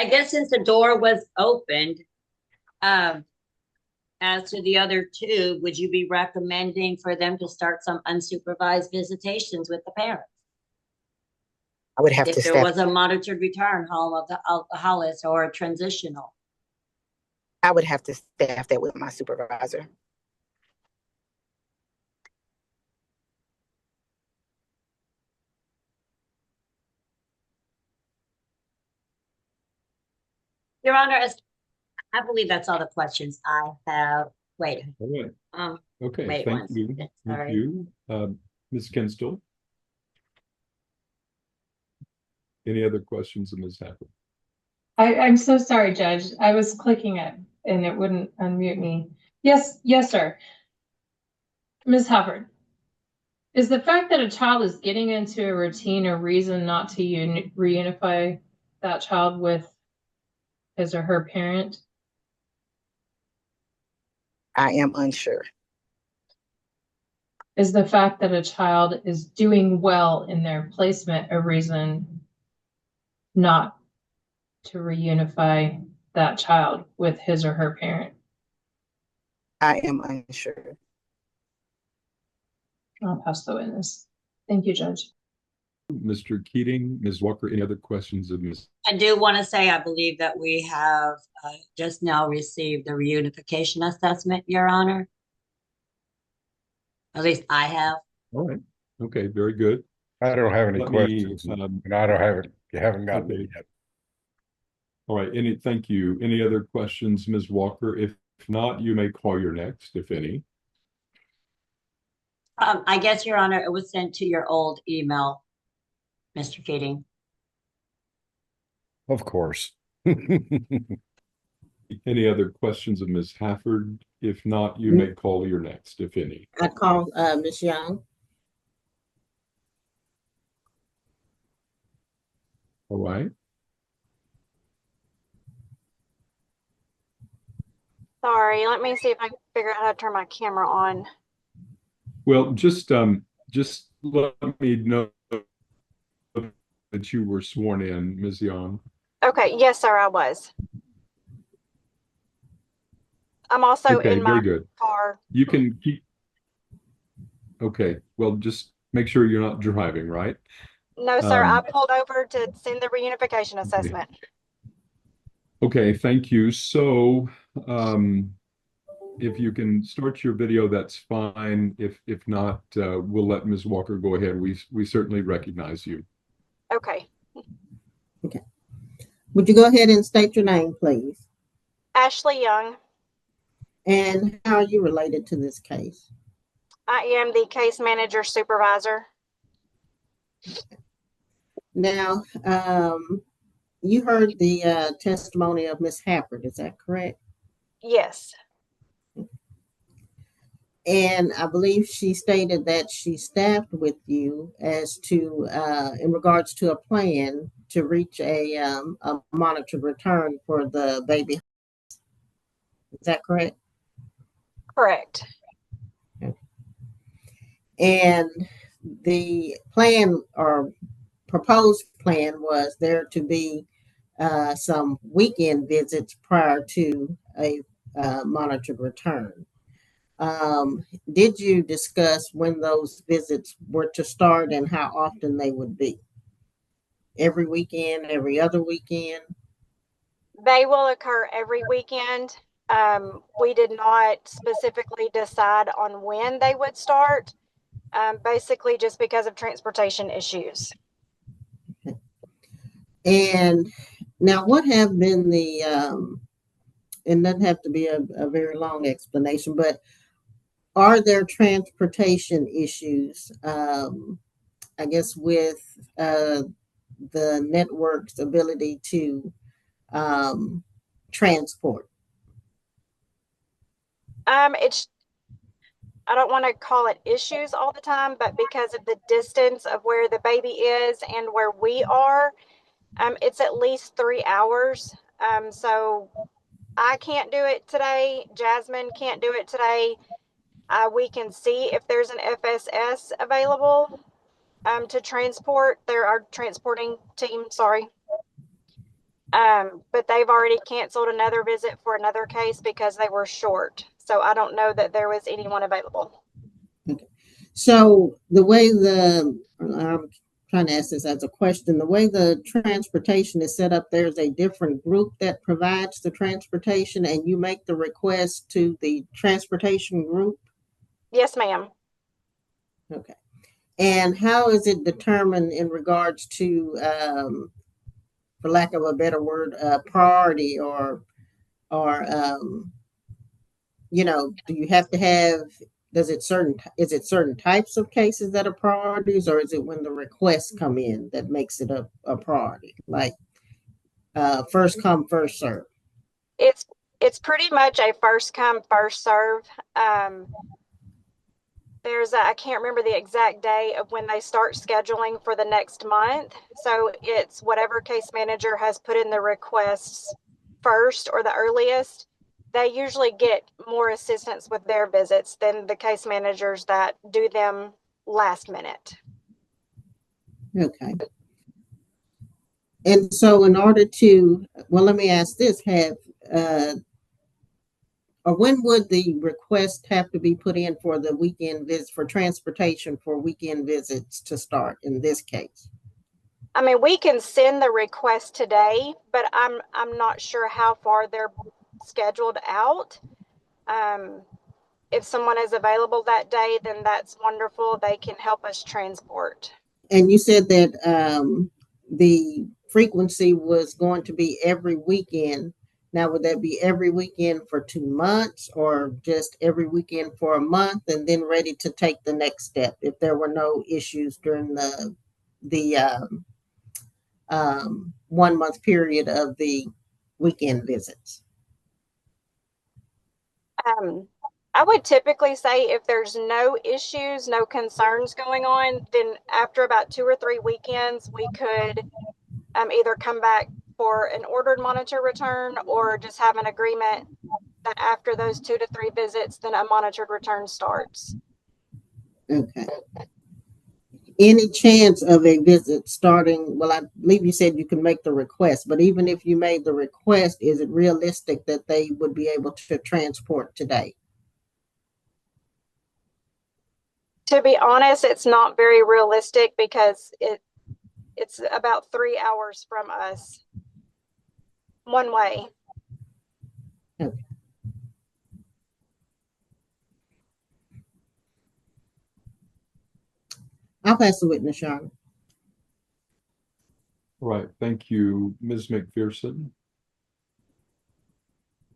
guess since the door was opened, as to the other two, would you be recommending for them to start some unsupervised visitations with the parents? I would have If to there staff. was a monitored return home of the alcoholics or a transitional. I would have to staff that with my supervisor. Your Honor, I believe that's all the questions I have. Wait. All right. Okay, wait thank one you. second. Thank Sorry. you. Ms. Kinstall. Any other questions of Ms. Happer? I'm so sorry, Judge. I was clicking it and it wouldn't unmute me. Yes, sir. Ms. Hubbard, is the fact that a child is getting into a routine a reason not to reunify that child with his or her parent? I am unsure. Is the fact that a child is doing well in their placement a reason not to reunify that child with his or her parent? I am unsure. I'll pass the witness. Thank you, Judge. Mr. Keating, Ms. Walker, any other questions of Ms.? I do want to say, I believe that we have just now received the reunification assessment, Your Honor. At least I have. All right. Okay, very good. I don't have any Let me, questions, and I don't have it. You haven't gotten okay. it yet. All right, thank you. Any other questions, Ms. Walker? If not, you may call your next, if any. I guess, Your Honor, it was sent to your old email, Mr. Keating. Of course. Any other questions of Ms. Hafford? If not, you may call your next, if any. I call Ms. Young. All right. Sorry, let me see if I can figure out how to turn my camera on. Well, just let me know that you were sworn in, Ms. Young. Okay, yes, sir, I was. I'm also Okay, in my very good. car. You can keep. Okay, well, just make sure you're not driving, right? No, sir, I pulled over to send the reunification assessment. Okay, thank you. So, if you can start your video, that's fine. If not, we'll let Ms. Walker go ahead. We certainly recognize you. Okay. Okay. Would you go ahead and state your name, please? Ashley Young. And how are you related to this case? I am the case manager supervisor. Now, you heard the testimony of Ms. Hafford, is that correct? Yes. And I believe she stated that she staffed with you as to, in regards to a plan to reach a monitored return for the baby. Is that correct? Correct. And the plan or proposed plan was there to be some weekend visits prior to a monitored return. Did you discuss when those visits were to start and how often they would be? Every weekend, every other weekend? They will occur every weekend. We did not specifically decide on when they would start, basically just because of transportation issues. And now what have been the, and doesn't have to be a very long explanation, but are there transportation issues, I guess, with the network's ability to transport? I don't want to call it issues all the time, but because of the distance of where the baby is and where we are, it's at least 3 hours. So I can't do it today. Jasmine can't do it today. We can see if there's an FSS available to transport. There are transporting team, sorry. But they've already canceled another visit for another case because they were short. So I don't know that there was anyone available. Okay. So the way I'm trying to ask this as a question, the way the transportation is set up, there's a different group that provides the transportation and you make the request to the transportation group? Yes, ma'am. Okay. And how is it determined in regards to, for lack of a better word, priority or you know, do you have to have, is it certain types of cases that are priorities, or is it when the requests come in that makes it a priority? Like first come, first serve? It's, it's pretty much a first come, first serve. I can't remember the exact day of when they start scheduling for the next month. So it's whatever case manager has put in the requests first or the earliest. They usually get more assistance with their visits than the case managers that do them last minute. Okay. And so in order to, well, let me ask this, or when would the request have to be put in for the weekend visit, for transportation for weekend visits to start in this case? I mean, we can send the request today, but I'm not sure how far they're scheduled out. If someone is available that day, then that's wonderful. They can help us transport. And you said that the frequency was going to be every weekend. Now, would that be every weekend for 2 months, or just every weekend for a month, and then ready to take the next step if there were no issues during the 1 month period of the weekend visits? I would typically say if there's no issues, no concerns going on, then after about 2 or 3 weekends, we could either come back for an ordered monitor return or just have an agreement that after those 2 to 3 visits, then a monitored return starts. Okay. Any chance of a visit starting? Well, I believe you said you can make the request, but even if you made the request, is it realistic that they would be able to transport today? To be honest, it's not very realistic because it's about 3 hours from us one way. Okay. I'll pass the witness, Shauna. All right, thank you, Ms. McPherson.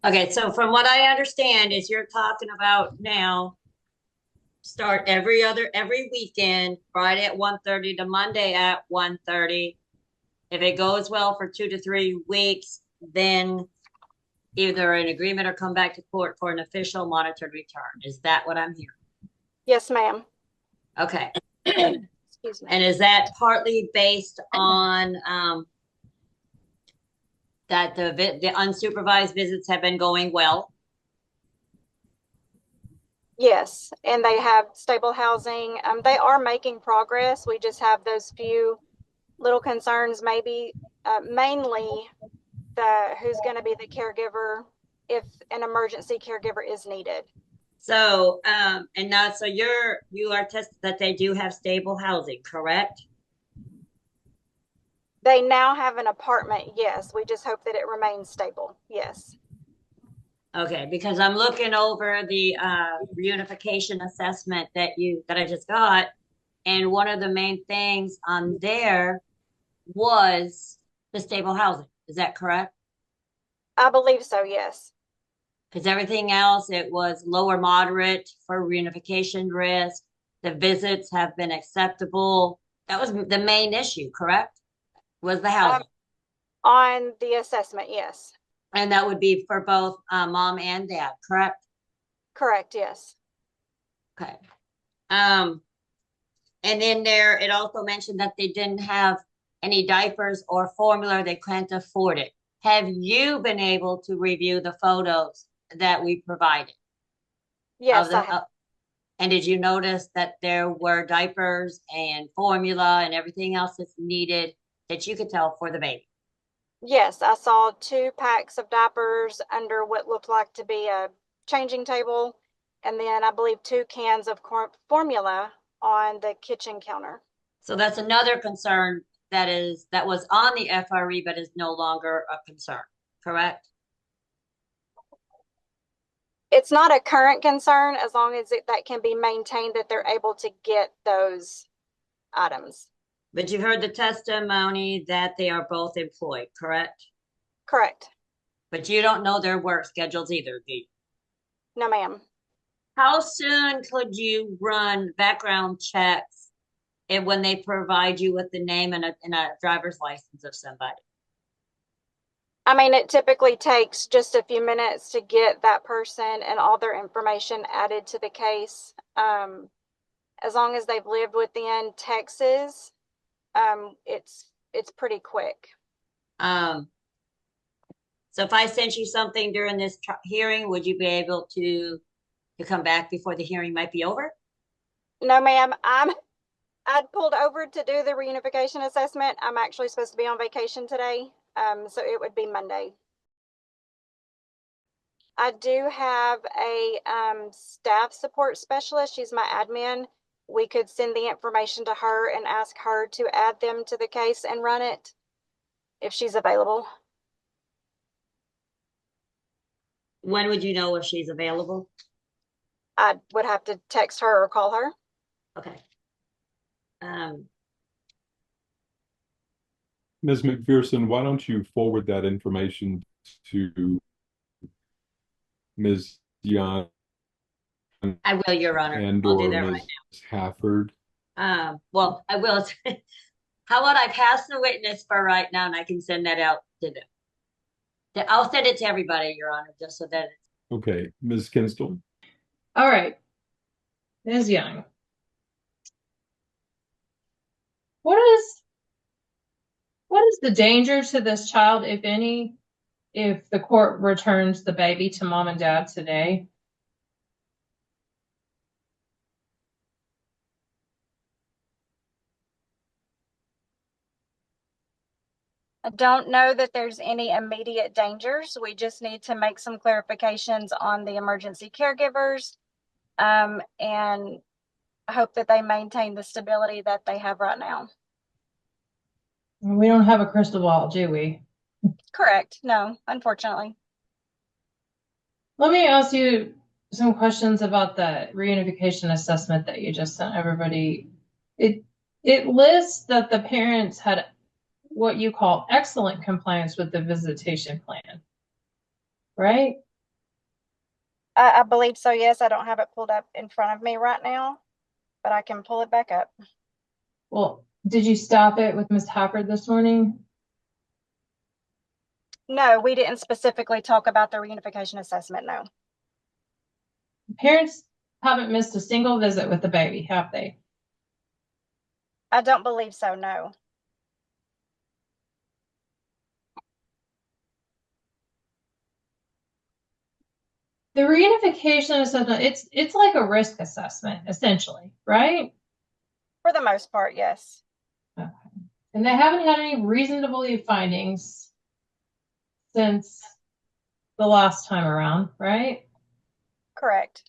Okay, so from what I understand is you're talking about now, start every weekend, Friday at 1:30 to Monday at 1:30. If it goes well for 2 to 3 weeks, then either an agreement or come back to court for an official monitored return. Is that what I'm hearing? Yes, ma'am. Okay. Excuse me. And is that partly based on that the unsupervised visits have been going well? Yes, and they have stable housing. They are making progress. We just have those few little concerns, maybe mainly who's going to be the caregiver if an emergency caregiver is needed. So, and now, so you are tested that they do have stable housing, correct? They now have an apartment. Yes, we just hope that it remains stable. Yes. Okay, because I'm looking over the reunification assessment that I just got, and one of the main things on there was the stable housing. Is that correct? I believe so, yes. Because everything else, it was lower moderate for reunification risk. The visits have been acceptable. That was the main issue, correct? Was the housing. On the assessment, yes. And that would be for both mom and dad, correct? Correct, yes. Okay. And then there, it also mentioned that they didn't have any diapers or formula. They couldn't afford it. Have you been able to review the photos that we provided? Yes, I have. And did you notice that there were diapers and formula and everything else that's needed that you could tell for the baby? Yes, I saw 2 packs of diapers under what looked like to be a changing table, and then I believe 2 cans of formula on the kitchen counter. So that's another concern that was on the FRE but is no longer a concern, correct? It's not a current concern as long as that can be maintained that they're able to get those items. But you've heard the testimony that they are both employed, correct? Correct. But you don't know their work schedules either, do you? No, ma'am. How soon could you run background checks when they provide you with the name and a driver's license of somebody? I mean, it typically takes just a few minutes to get that person and all their information added to the case. as long as they've lived within Texas, it's pretty quick. So if I sent you something during this hearing, would you be able to come back before the hearing might be over? No, ma'am. I'd pulled over to do the reunification assessment. I'm actually supposed to be on vacation today, so it would be Monday. I do have a staff support specialist. She's my admin. We could send the information to her and ask her to add them to the case and run it if she's available. When would you know if she's available? I would have to text her or call her. Okay. Ms. McPherson, why don't you forward that information to Ms. Young I will, Your Honor. and I'll do or that right Ms. Hafford? now. Well, I will. How about I pass the witness for right now, and I can send that out to them. I'll send it to everybody, Your Honor, just so that it's Okay, Ms. Kinstall. All right. Ms. Young. What is the danger to this child, if any, if the court returns the baby to mom and dad today? I don't know that there's any immediate dangers. We just need to make some clarifications on the emergency caregivers, and hope that they maintain the stability that they have right now. We don't have a crystal ball, do we? Correct. No, unfortunately. Let me ask you some questions about the reunification assessment that you just sent everybody. It lists that the parents had what you call excellent compliance with the visitation plan, right? I believe so, yes. I don't have it pulled up in front of me right now, but I can pull it back up. Well, did you stop it with Ms. Hafford this morning? No, we didn't specifically talk about the reunification assessment, no. Parents haven't missed a single visit with the baby, have they? I don't believe so, no. The reunification assessment, it's like a risk assessment, essentially, right? For the most part, yes. Okay. And they haven't had any reason to believe findings since the last time around, right? Correct.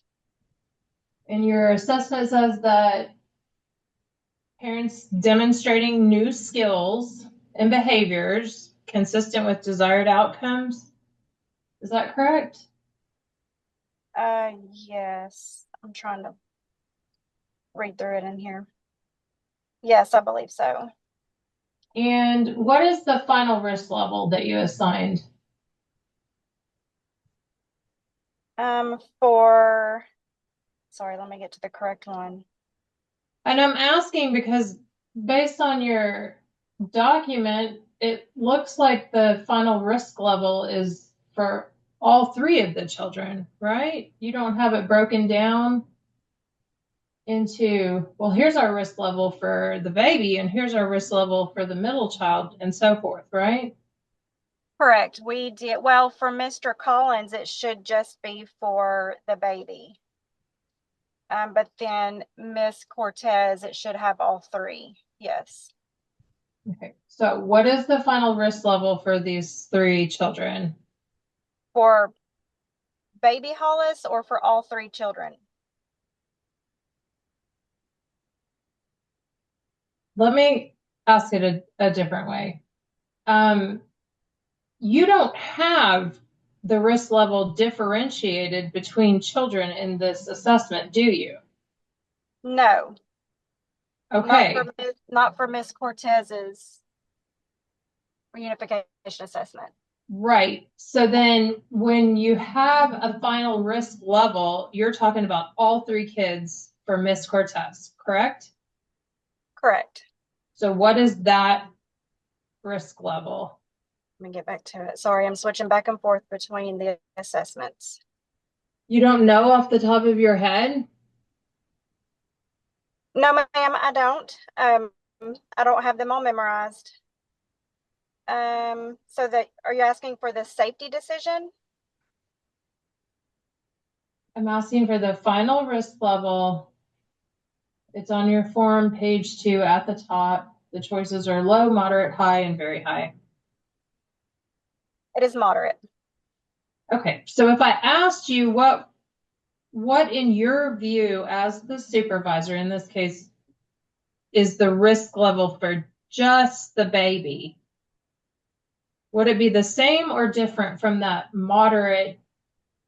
And your assessment says that parents demonstrating new skills and behaviors consistent with desired outcomes. Is that correct? Yes. I'm trying to read through it in here. Yes, I believe so. And what is the final risk level that you assigned? Sorry, let me get to the correct one. And I'm asking because based on your document, it looks like the final risk level is for all three of the children, right? You don't have it broken down into, well, here's our risk level for the baby and here's our risk level for the middle child and so forth, right? Correct. We did, well, for Mr. Collins, it should just be for the baby. But then Miss Cortez, it should have all three. Yes. Okay. So what is the final risk level for these three children? For baby Hollis or for all three children? Let me ask it a different way. You don't have the risk level differentiated between children in this assessment, do you? No. Okay. Not for Miss Cortez's reunification assessment. Right. So then when you have a final risk level, you're talking about all three kids for Miss Cortez, correct? Correct. So what is that risk level? Let me get back to it. Sorry, I'm switching back and forth between the assessments. You don't know off the top of your head? No, ma'am, I don't. I don't have them all memorized. So are you asking for the safety decision? I'm asking for the final risk level. It's on your form, page 2 at the top. The choices are low, moderate, high, and very high. It is moderate. Okay, so if I asked you what in your view as the supervisor, in this case, is the risk level for just the baby, would it be the same or different from that moderate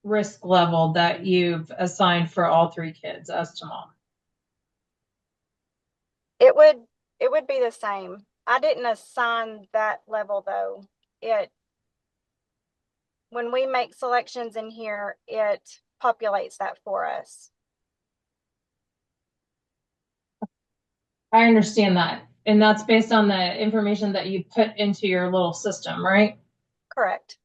risk level that you've assigned for all 3 kids as to mom? It would be the same. I didn't assign that level though. When we make selections in here, it populates that for us. I understand that. And that's based on the information that you put into your little system, right? Correct.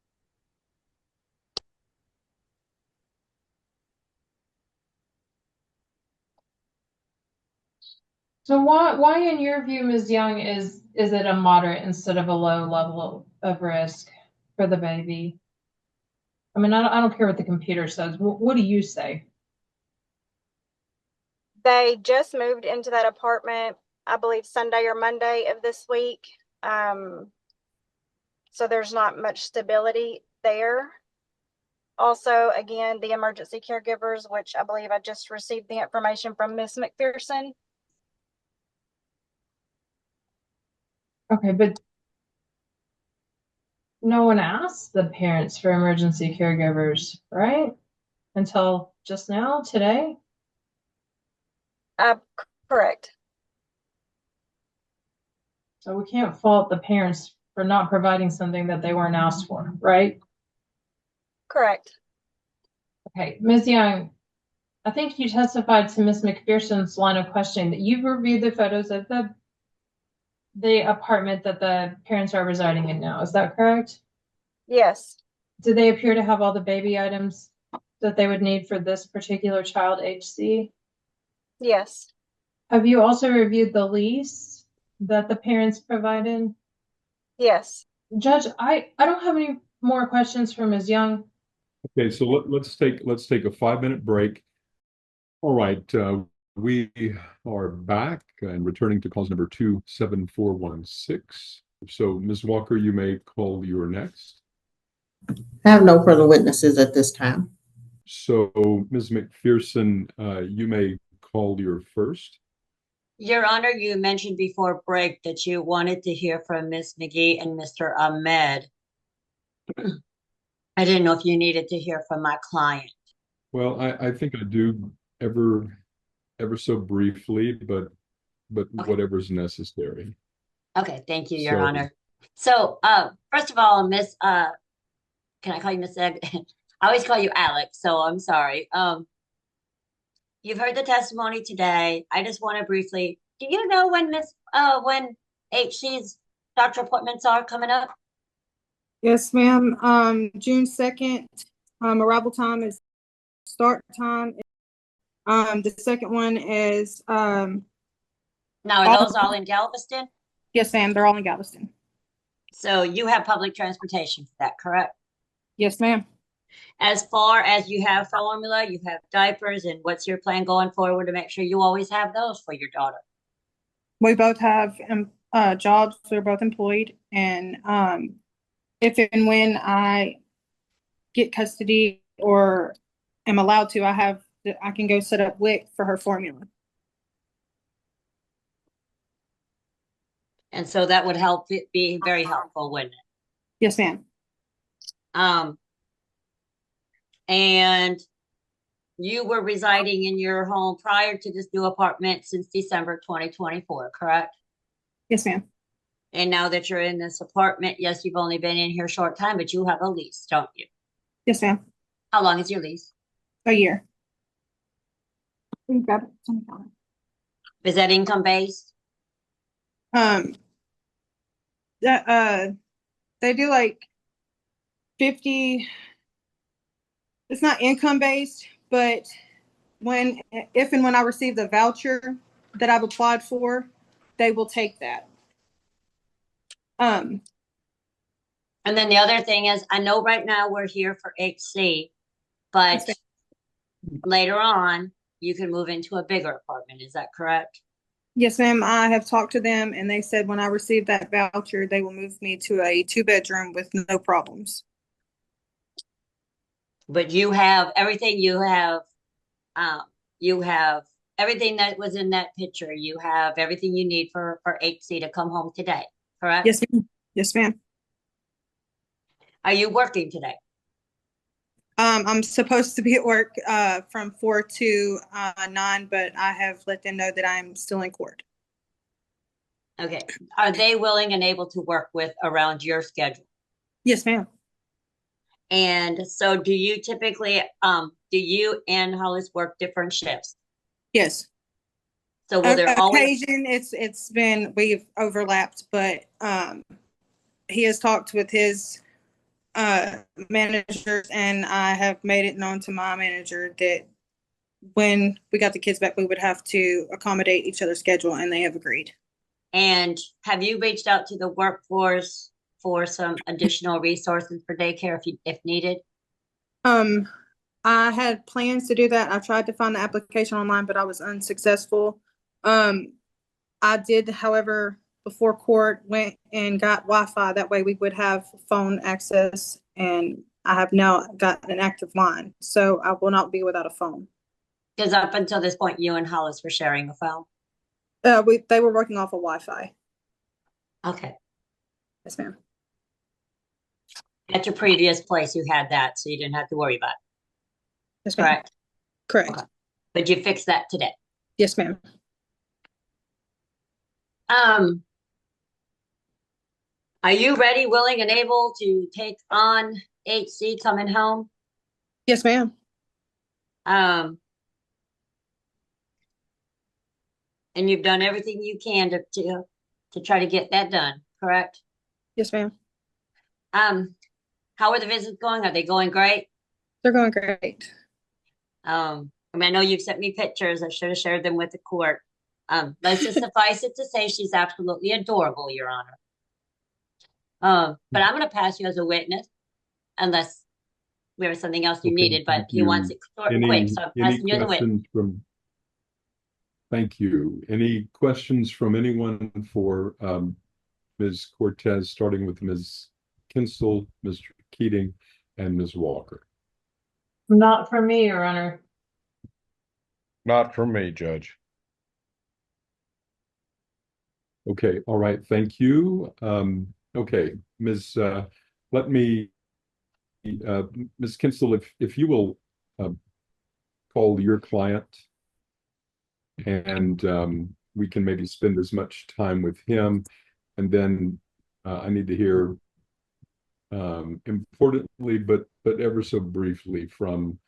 So why in your view, Ms. Young, is it a moderate instead of a low level of risk for the baby? I mean, I don't care what the computer says. What do you say? They just moved into that apartment, I believe Sunday or Monday of this week. So there's not much stability there. Also, again, the emergency caregivers, which I believe I just received the information from Ms. McPherson. Okay, but no one asked the parents for emergency caregivers, right? Until just now, today? Correct. So we can't fault the parents for not providing something that they weren't asked for, right? Correct. Okay, Ms. Young, I think you testified to Ms. McPherson's line of questioning that you've reviewed the photos of the apartment that the parents are residing in now. Is that correct? Yes. Do they appear to have all the baby items that they would need for this particular child, HC? Yes. Have you also reviewed the lease that the parents provided? Yes. Judge, I don't have any more questions for Ms. Young. Okay, so let's take a 5-minute break. All right, we are back and returning to calls number 27416. So Ms. Walker, you may call your next. I have no further witnesses at this time. So Ms. McPherson, you may call your first. Your Honor, you mentioned before break that you wanted to hear from Ms. McGee and Mr. Ahmed. I didn't know if you needed to hear from my client. Well, I think I do ever so briefly, but Okay. whatever's necessary. Okay, thank you, Your So- Honor. So, first of all, Miss, can I call you Miss Egg? I always call you Alex, so I'm sorry. You've heard the testimony today. I just want to briefly, do you know when when HC's doctor appointments are coming up? Yes, ma'am. June 2nd, arrival time is start time. The second one is, Now, are those all in Galveston? yes, ma'am, they're all in Galveston. So you have public transportation for that, correct? Yes, ma'am. As far as you have formula, you have diapers, and what's your plan going forward to make sure you always have those for your daughter? We both have jobs. We're both employed, and if and when I get custody or am allowed to, I can go set up WIC for her formula. And so that would help, be very helpful, wouldn't it? Yes, ma'am. And you were residing in your home prior to this new apartment since December 2024, correct? Yes, ma'am. And now that you're in this apartment, yes, you've only been in here a short time, but you have a lease, don't you? Yes, ma'am. How long is your lease? A year. Grab it. It's on the counter. Is that income based? They do like 50. It's not income based, but if and when I receive the voucher, that I've applied for, they will take that. And then the other thing is, I know right now we're here for HC, but Yes, later on, you can move into a bigger apartment. Is that correct? Yes, ma'am. I have talked to them and they said when I receive that voucher, they will move me to a 2-bedroom with no problems. But you have everything you have everything that was in that picture. You have everything you need for HC to come home today, correct? Yes, ma'am. Yes, ma'am. Are you working today? I'm supposed to be at work from 4 to 9, but I have let them know that I'm still in court. Okay. Are they willing and able to work with around your schedule? Yes, ma'am. And so do you typically, do you and Hollis work different shifts? Yes. So will there always, Occasion it's been we've overlapped, but he has talked with his managers, and I have made it known to my manager that when we got the kids back, we would have to accommodate each other's schedule, and they have agreed. and have you reached out to the workforce for some additional resources for daycare if needed? I had plans to do that. I tried to find the application online, but I was unsuccessful. I did, however, before court, went and got Wi-Fi. That way we would have phone access, and I have now got an active line, so I will not be without a phone. Because up until this point, you and Hollis were sharing a phone. They were working off of Wi-Fi. Okay. Yes, ma'am. At your previous place, you had that, so you didn't have to worry about it. Yes, ma'am. Correct. Correct. Okay. But you fixed that today. Yes, ma'am. Are you ready, willing, and able to take on HC coming home? Yes, ma'am. And you've done everything you can to try to get that done, correct? Yes, ma'am. How are the visits going? Are they going great? They're going great. I mean, I know you've sent me pictures. I should have shared them with the court. Let's just suffice it to say she's absolutely adorable, Your Honor. But I'm going to pass you as a witness, unless there was something else you Okay, needed, but thank he wants it short and quick, so I'm passing you as a witness. Thank you. Any questions from anyone for Ms. Cortez, starting with Ms. Kinsel, Mr. Keating, and Ms. Walker? Not for me, Your Honor. Not for me, Judge. Okay, all right, thank you. Okay, Ms. Let me, Ms. Kinsel, if you will call your client, and we can maybe spend as much time with him, and then I need to hear importantly, but ever so briefly, from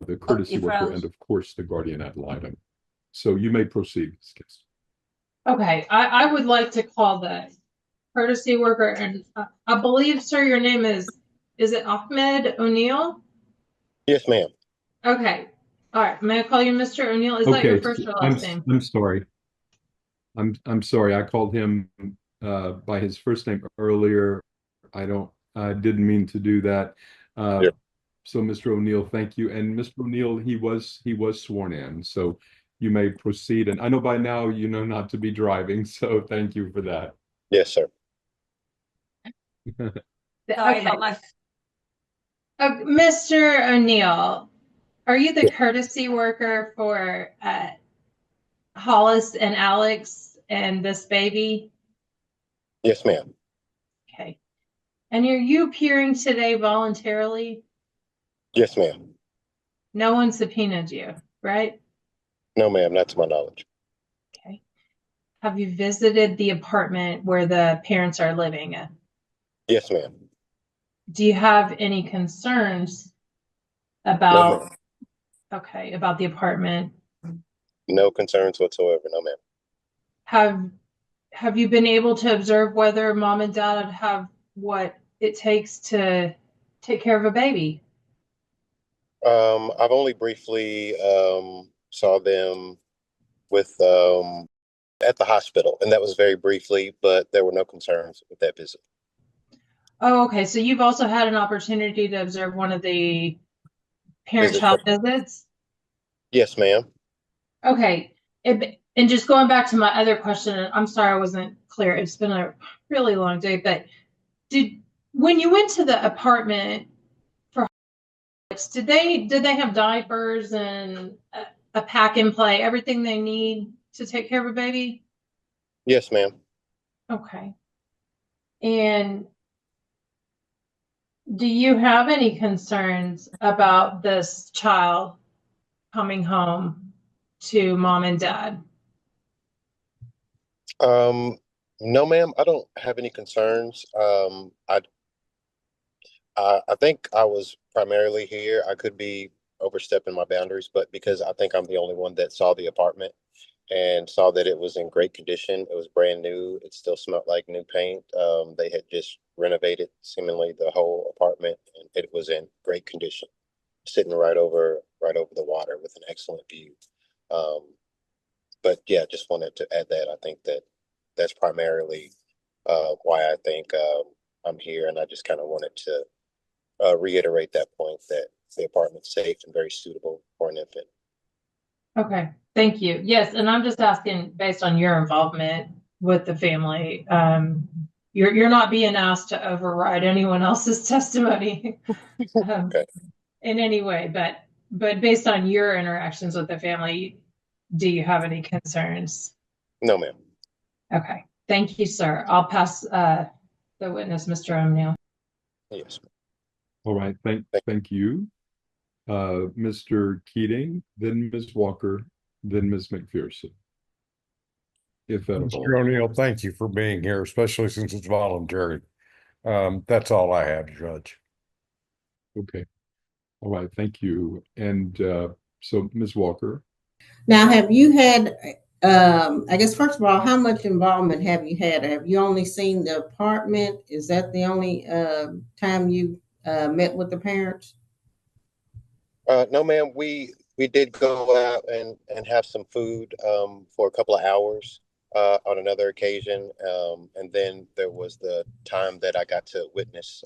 the courtesy worker and of course the guardian ad litem. So you may proceed, Ms. Kinsel. Okay, I would like to call the courtesy worker, and I believe, sir, your name is it Ahmed O'Neill? Yes, ma'am. Okay. All right. May I call you Mr. O'Neill? Is that your first or last name? I'm sorry. I'm sorry. I called him by his first name earlier. I didn't mean to do that. Yeah. So Mr. O'Neill, thank you. And Mr. O'Neill, he was sworn in, so you may proceed. And I know by now you know not to be driving, so thank you for that. Yes, sir. Sorry about my... Mr. O'Neill, are you the courtesy worker for Hollis and Alex and this baby? Yes, ma'am. Okay. And are you appearing today voluntarily? Yes, ma'am. No one subpoenaed you, right? No, ma'am, not to my knowledge. Okay. Have you visited the apartment where the parents are living in? Yes, ma'am. Do you have any concerns about, No, ma'am. about the apartment? No concerns whatsoever. No, ma'am. Have you been able to observe whether mom and dad have what it takes to take care of a baby? I've only briefly saw them with at the hospital, and that was very briefly, but there were no concerns with that visit. Oh, okay. So you've also had an opportunity to observe one of the parent-child visits? Yes, ma'am. Okay. And just going back to my other question, and I'm sorry I wasn't clear. It's been a really long day, but when you went to the apartment for did they have diapers and a pack and play, everything they need to take care of a baby? Yes, ma'am. Okay. And do you have any concerns about this child coming home to mom and dad? No, ma'am, I don't have any concerns. I think I was primarily here. I could be overstepping my boundaries, but because I think I'm the only one that saw the apartment and saw that it was in great condition. It was brand new. It still smelled like new paint. They had just renovated seemingly the whole apartment, and it was in great condition, sitting right over the water with an excellent view. But yeah, just wanted to add that. I think that's primarily why I think I'm here, and I just kind of wanted to reiterate that point that the apartment's safe and very suitable for an infant. Okay, thank you. Yes, and I'm just asking based on your involvement with the family. You're not being asked to override anyone else's testimony Okay. in any way, but based on your interactions with the family, do you have any concerns? No, ma'am. Okay, thank you, sir. I'll pass the witness, Mr. O'Neill. Yes. All right, thank you. Mr. Keating, then Ms. Walker, then Ms. McPherson. If at all. Mr. O'Neill, thank you for being here, especially since it's voluntary. That's all I have, Judge. Okay. All right, thank you. And so Ms. Walker. Now, have you had, I guess, first of all, how much involvement have you had? Have you only seen the apartment? Is that the only time you met with the parents? No, ma'am. We did go out and have some food for a couple of hours on another occasion, and then there was the time that I got to witness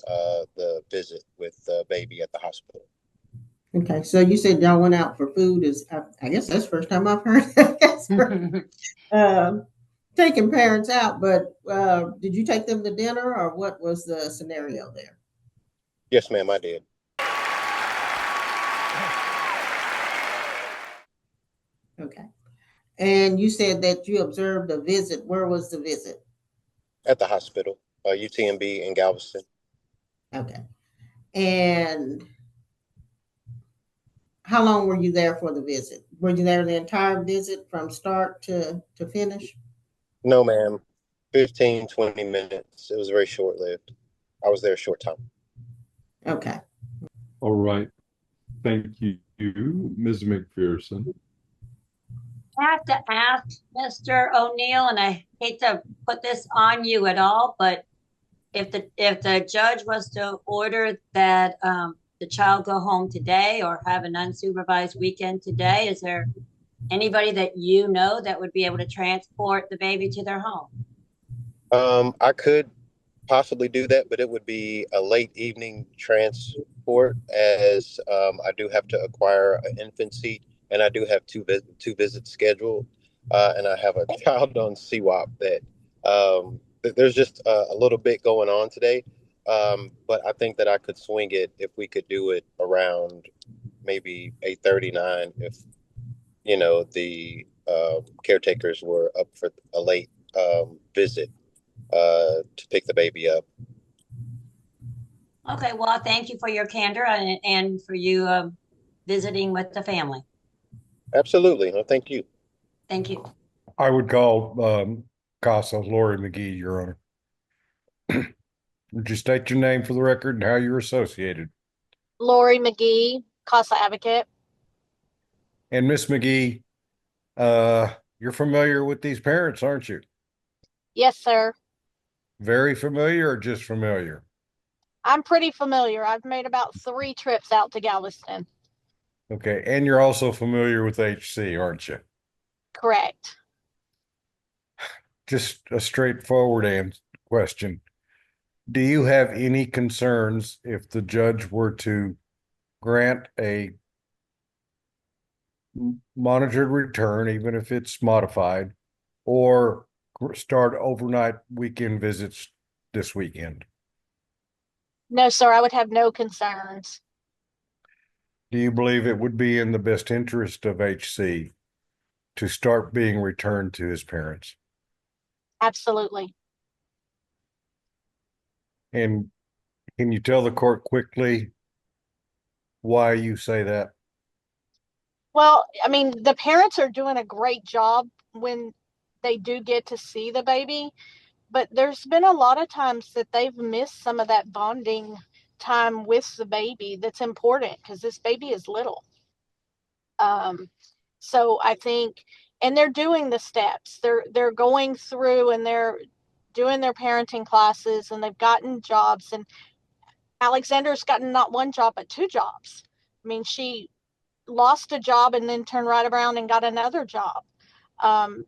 the visit with the baby at the hospital. Okay, so you said y'all went out for food. I guess that's the first time I've heard that. Taking parents out, but did you take them to dinner, or what was the scenario there? Yes, ma'am, I did. Okay. And you said that you observed a visit. Where was the visit? At the hospital, UTMB in Galveston. Okay. And how long were you there for the visit? Were you there the entire visit from start to finish? No, ma'am. 15, 20 minutes. It was very short-lived. I was there a short time. Okay. All right. Thank you, Ms. McPherson. I have to ask Mr. O'Neill, and I hate to put this on you at all, but if the judge was to order that the child go home today or have an unsupervised weekend today, is there anybody that you know that would be able to transport the baby to their home? I could possibly do that, but it would be a late evening transport, as I do have to acquire an infant seat, and I do have two visits scheduled, and I have a child on CWAP that there's just a little bit going on today. But I think that I could swing it if we could do it around maybe 8:39, if the caretakers were up for a late visit to pick the baby up. Okay, well, thank you for your candor and for you visiting with the family. Absolutely. No, thank you. Thank you. I would call CASA Lori McGee, Your Honor. Would you state your name for the record and how you're associated? Lori McGee, CASA advocate. And Miss McGee, you're familiar with these parents, aren't you? Yes, sir. Very familiar or just familiar? I'm pretty familiar. I've made about 3 trips out to Galveston. Okay, and you're also familiar with HC, aren't you? Correct. just a straightforward question. Do you have any concerns if the judge were to grant a monitored return, even if it's modified, or start overnight weekend visits this weekend? No, sir, I would have no concerns. Do you believe it would be in the best interest of HC to start being returned to his parents? Absolutely. And can you tell the court quickly why you say that? Well, I mean, the parents are doing a great job when they do get to see the baby, but there's been a lot of times that they've missed some of that bonding time with the baby that's important because this baby is little. So I think, and they're doing the steps. They're going through and they're doing their parenting classes and they've gotten jobs. And Alexander's gotten not one job but two jobs. I mean, she lost a job and then turned right around and got another job. And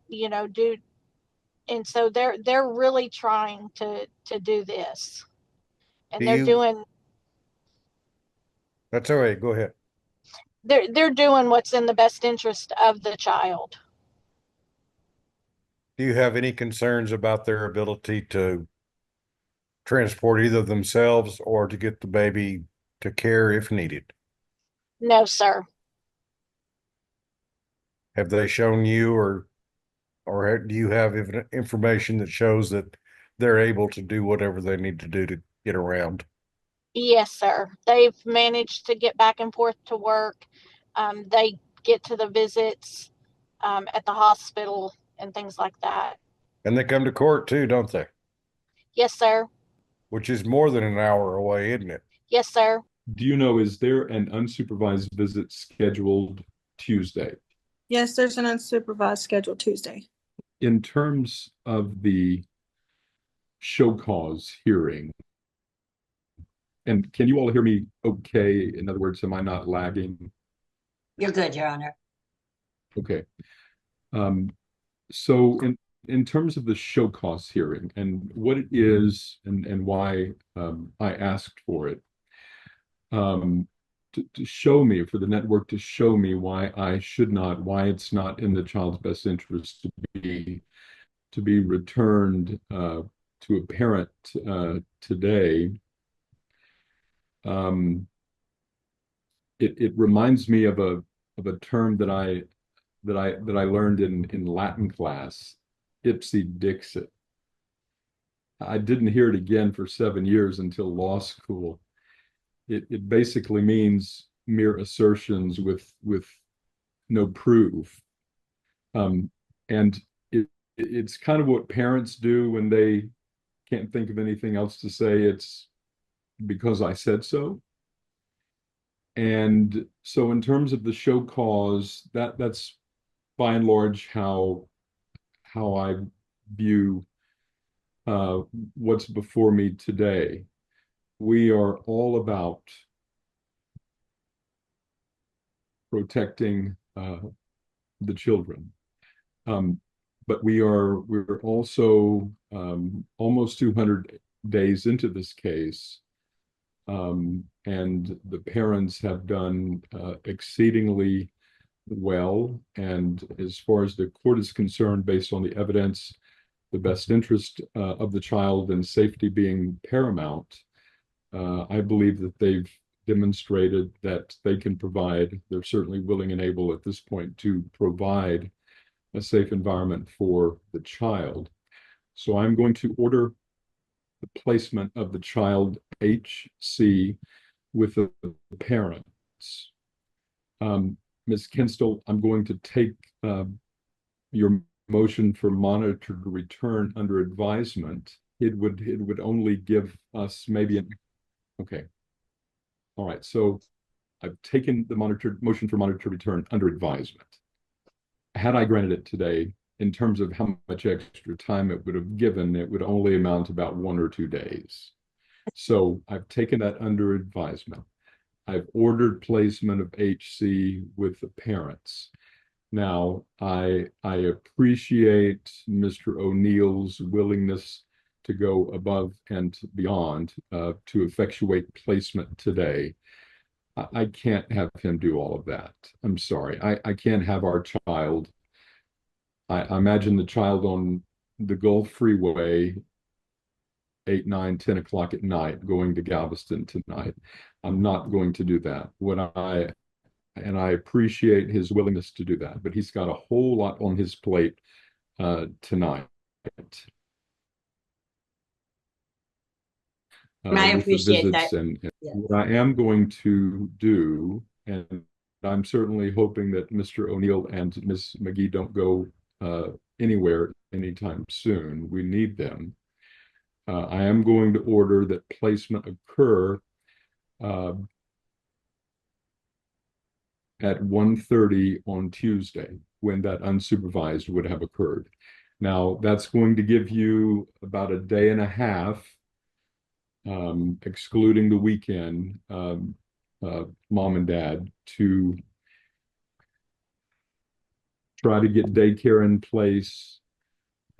so they're really trying to do this, and they're doing. That's all right. Go ahead. They're doing what's in the best interest of the child. Do you have any concerns about their ability to transport either themselves or to get the baby to care if needed? No, sir. Have they shown you or do you have information that shows that they're able to do whatever they need to do to get around? Yes, sir. They've managed to get back and forth to work. They get to the visits at the hospital and things like that. And they come to court too, don't they? Yes, sir. Which is more than an hour away, isn't it? Yes, sir. Do you know, is there an unsupervised visit scheduled Tuesday? Yes, there's an unsupervised scheduled Tuesday. In terms of the show cause hearing, and can you all hear me okay? In other words, am I not lagging? You're good, Your Honor. Okay. So in terms of the show cause hearing and what it is and why I asked for it, to show me, for the network to show me why it's not in the child's best interest to be returned to a parent today. It reminds me of a term that I learned in Latin class, ipse dixit. I didn't hear it again for 7 years until law school. It basically means mere assertions with no proof. And it's kind of what parents do when they can't think of anything else to say. It's because I said so. And so in terms of the show cause, that's by and large how I view what's before me today. We are all about protecting the children. But we're also almost 200 days into this case, and the parents have done exceedingly well. And as far as the court is concerned, based on the evidence, the best interest of the child and safety being paramount, I believe that they've demonstrated that they can provide, they're certainly willing and able at this point to provide a safe environment for the child. So I'm going to order the placement of the child HC with the parents. Ms. Kinstall, I'm going to take your motion for monitored return under advisement. It would only give us maybe an, okay. All right, so I've taken the motion for monitored return under advisement. Had I granted it today, in terms of how much extra time it would have given, it would only amount to about 1 or 2 days. So I've taken that under advisement. I've ordered placement of HC with the parents. Now, I appreciate Mr. O'Neill's willingness to go above and beyond to effectuate placement today. I can't have him do all of that. I'm sorry. I can't have our child. I imagine the child on the Gulf Freeway 8, 9, 10 o'clock at night going to Galveston tonight. I'm not going to do that. And I appreciate his willingness to do that, but he's got a whole lot on his plate tonight. I With the appreciate that. visits and Yes. what I am going to do, and I'm certainly hoping that Mr. O'Neill and Ms. McGee don't go anywhere anytime soon. We need them. I am going to order that placement occur at 1:30 on Tuesday, when that unsupervised would have occurred. Now, that's going to give you about a day and a half, excluding the weekend, mom and dad, to try to get daycare in place,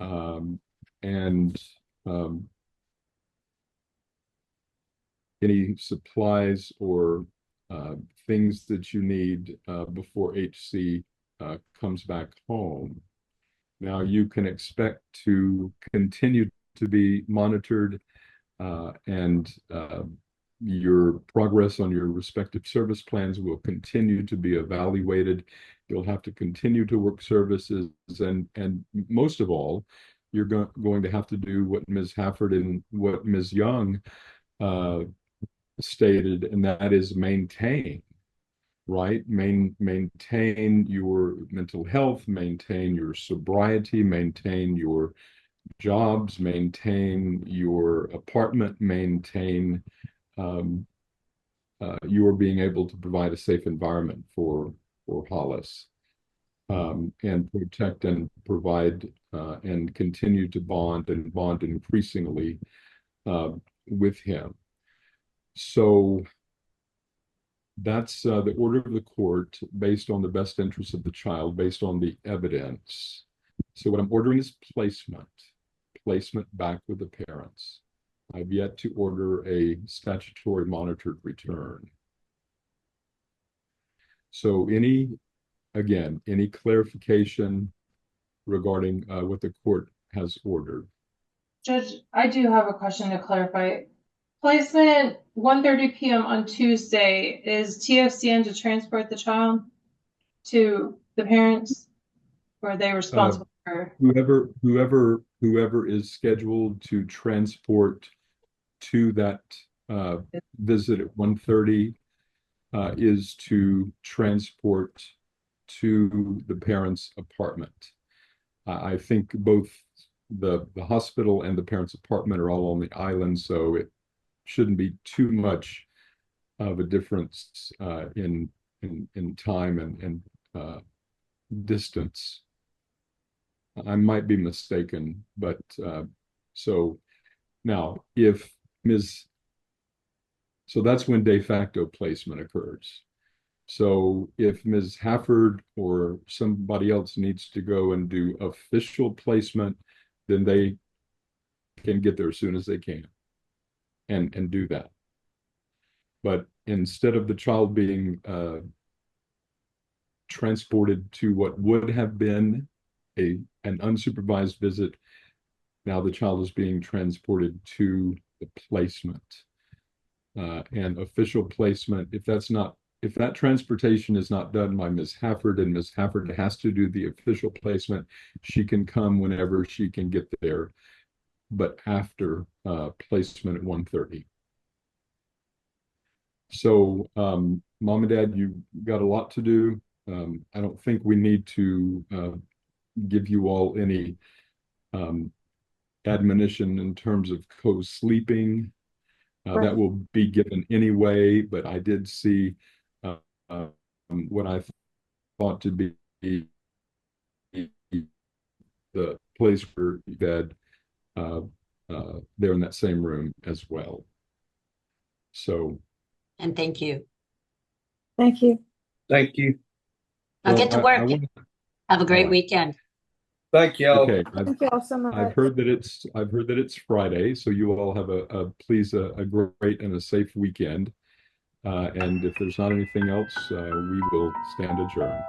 and any supplies or things that you need before HC comes back home. Now, you can expect to continue to be monitored, and your progress on your respective service plans will continue to be evaluated. You'll have to continue to work services, and most of all, you're going to have to do what Ms. Hafford and what Ms. Young stated, and that is maintain, right? Maintain your mental health, maintain your sobriety, maintain your jobs, maintain your apartment, maintain your being able to provide a safe environment for Hollis, and protect and provide and continue to bond increasingly with him. So that's the order of the court based on the best interests of the child, based on the evidence. So what I'm ordering is placement back with the parents. I've yet to order a statutory monitored return. So any clarification regarding what the court has ordered? Judge, I do have a question to clarify. Placement 1:30 p.m. on Tuesday, is TFCN to transport the child to the parents, or are they responsible for? Whoever is scheduled to transport to that visit at 1:30 is to transport to the parents' apartment. I think both the hospital and the parents' apartment are all on the island, so it shouldn't be too much of a difference in time and distance. I might be mistaken, but so now so that's when de facto placement occurs. So if Ms. Hafford or somebody else needs to go and do official placement, then they can get there as soon as they can and do that. But instead of the child being transported to what would have been an unsupervised visit, now the child is being transported to the placement. And official placement, if that transportation is not done by Ms. Hafford, and Ms. Hafford has to do the official placement, she can come whenever she can get there, but after placement at 1:30. So, Mom and Dad, you got a lot to do. I don't think we need to give you all any admonition in terms of co-sleeping. Right. That will be given anyway, but I did see what I thought to be the place for bed there in that same room as well. So. And thank you. Thank you. Thank you. I'll get to work. Have a great right. weekend. Thank you. Okay, Thank you all so much. I've heard that it's Friday, so you all have please a great and a safe weekend. And if there's not anything else, we will stand adjourned.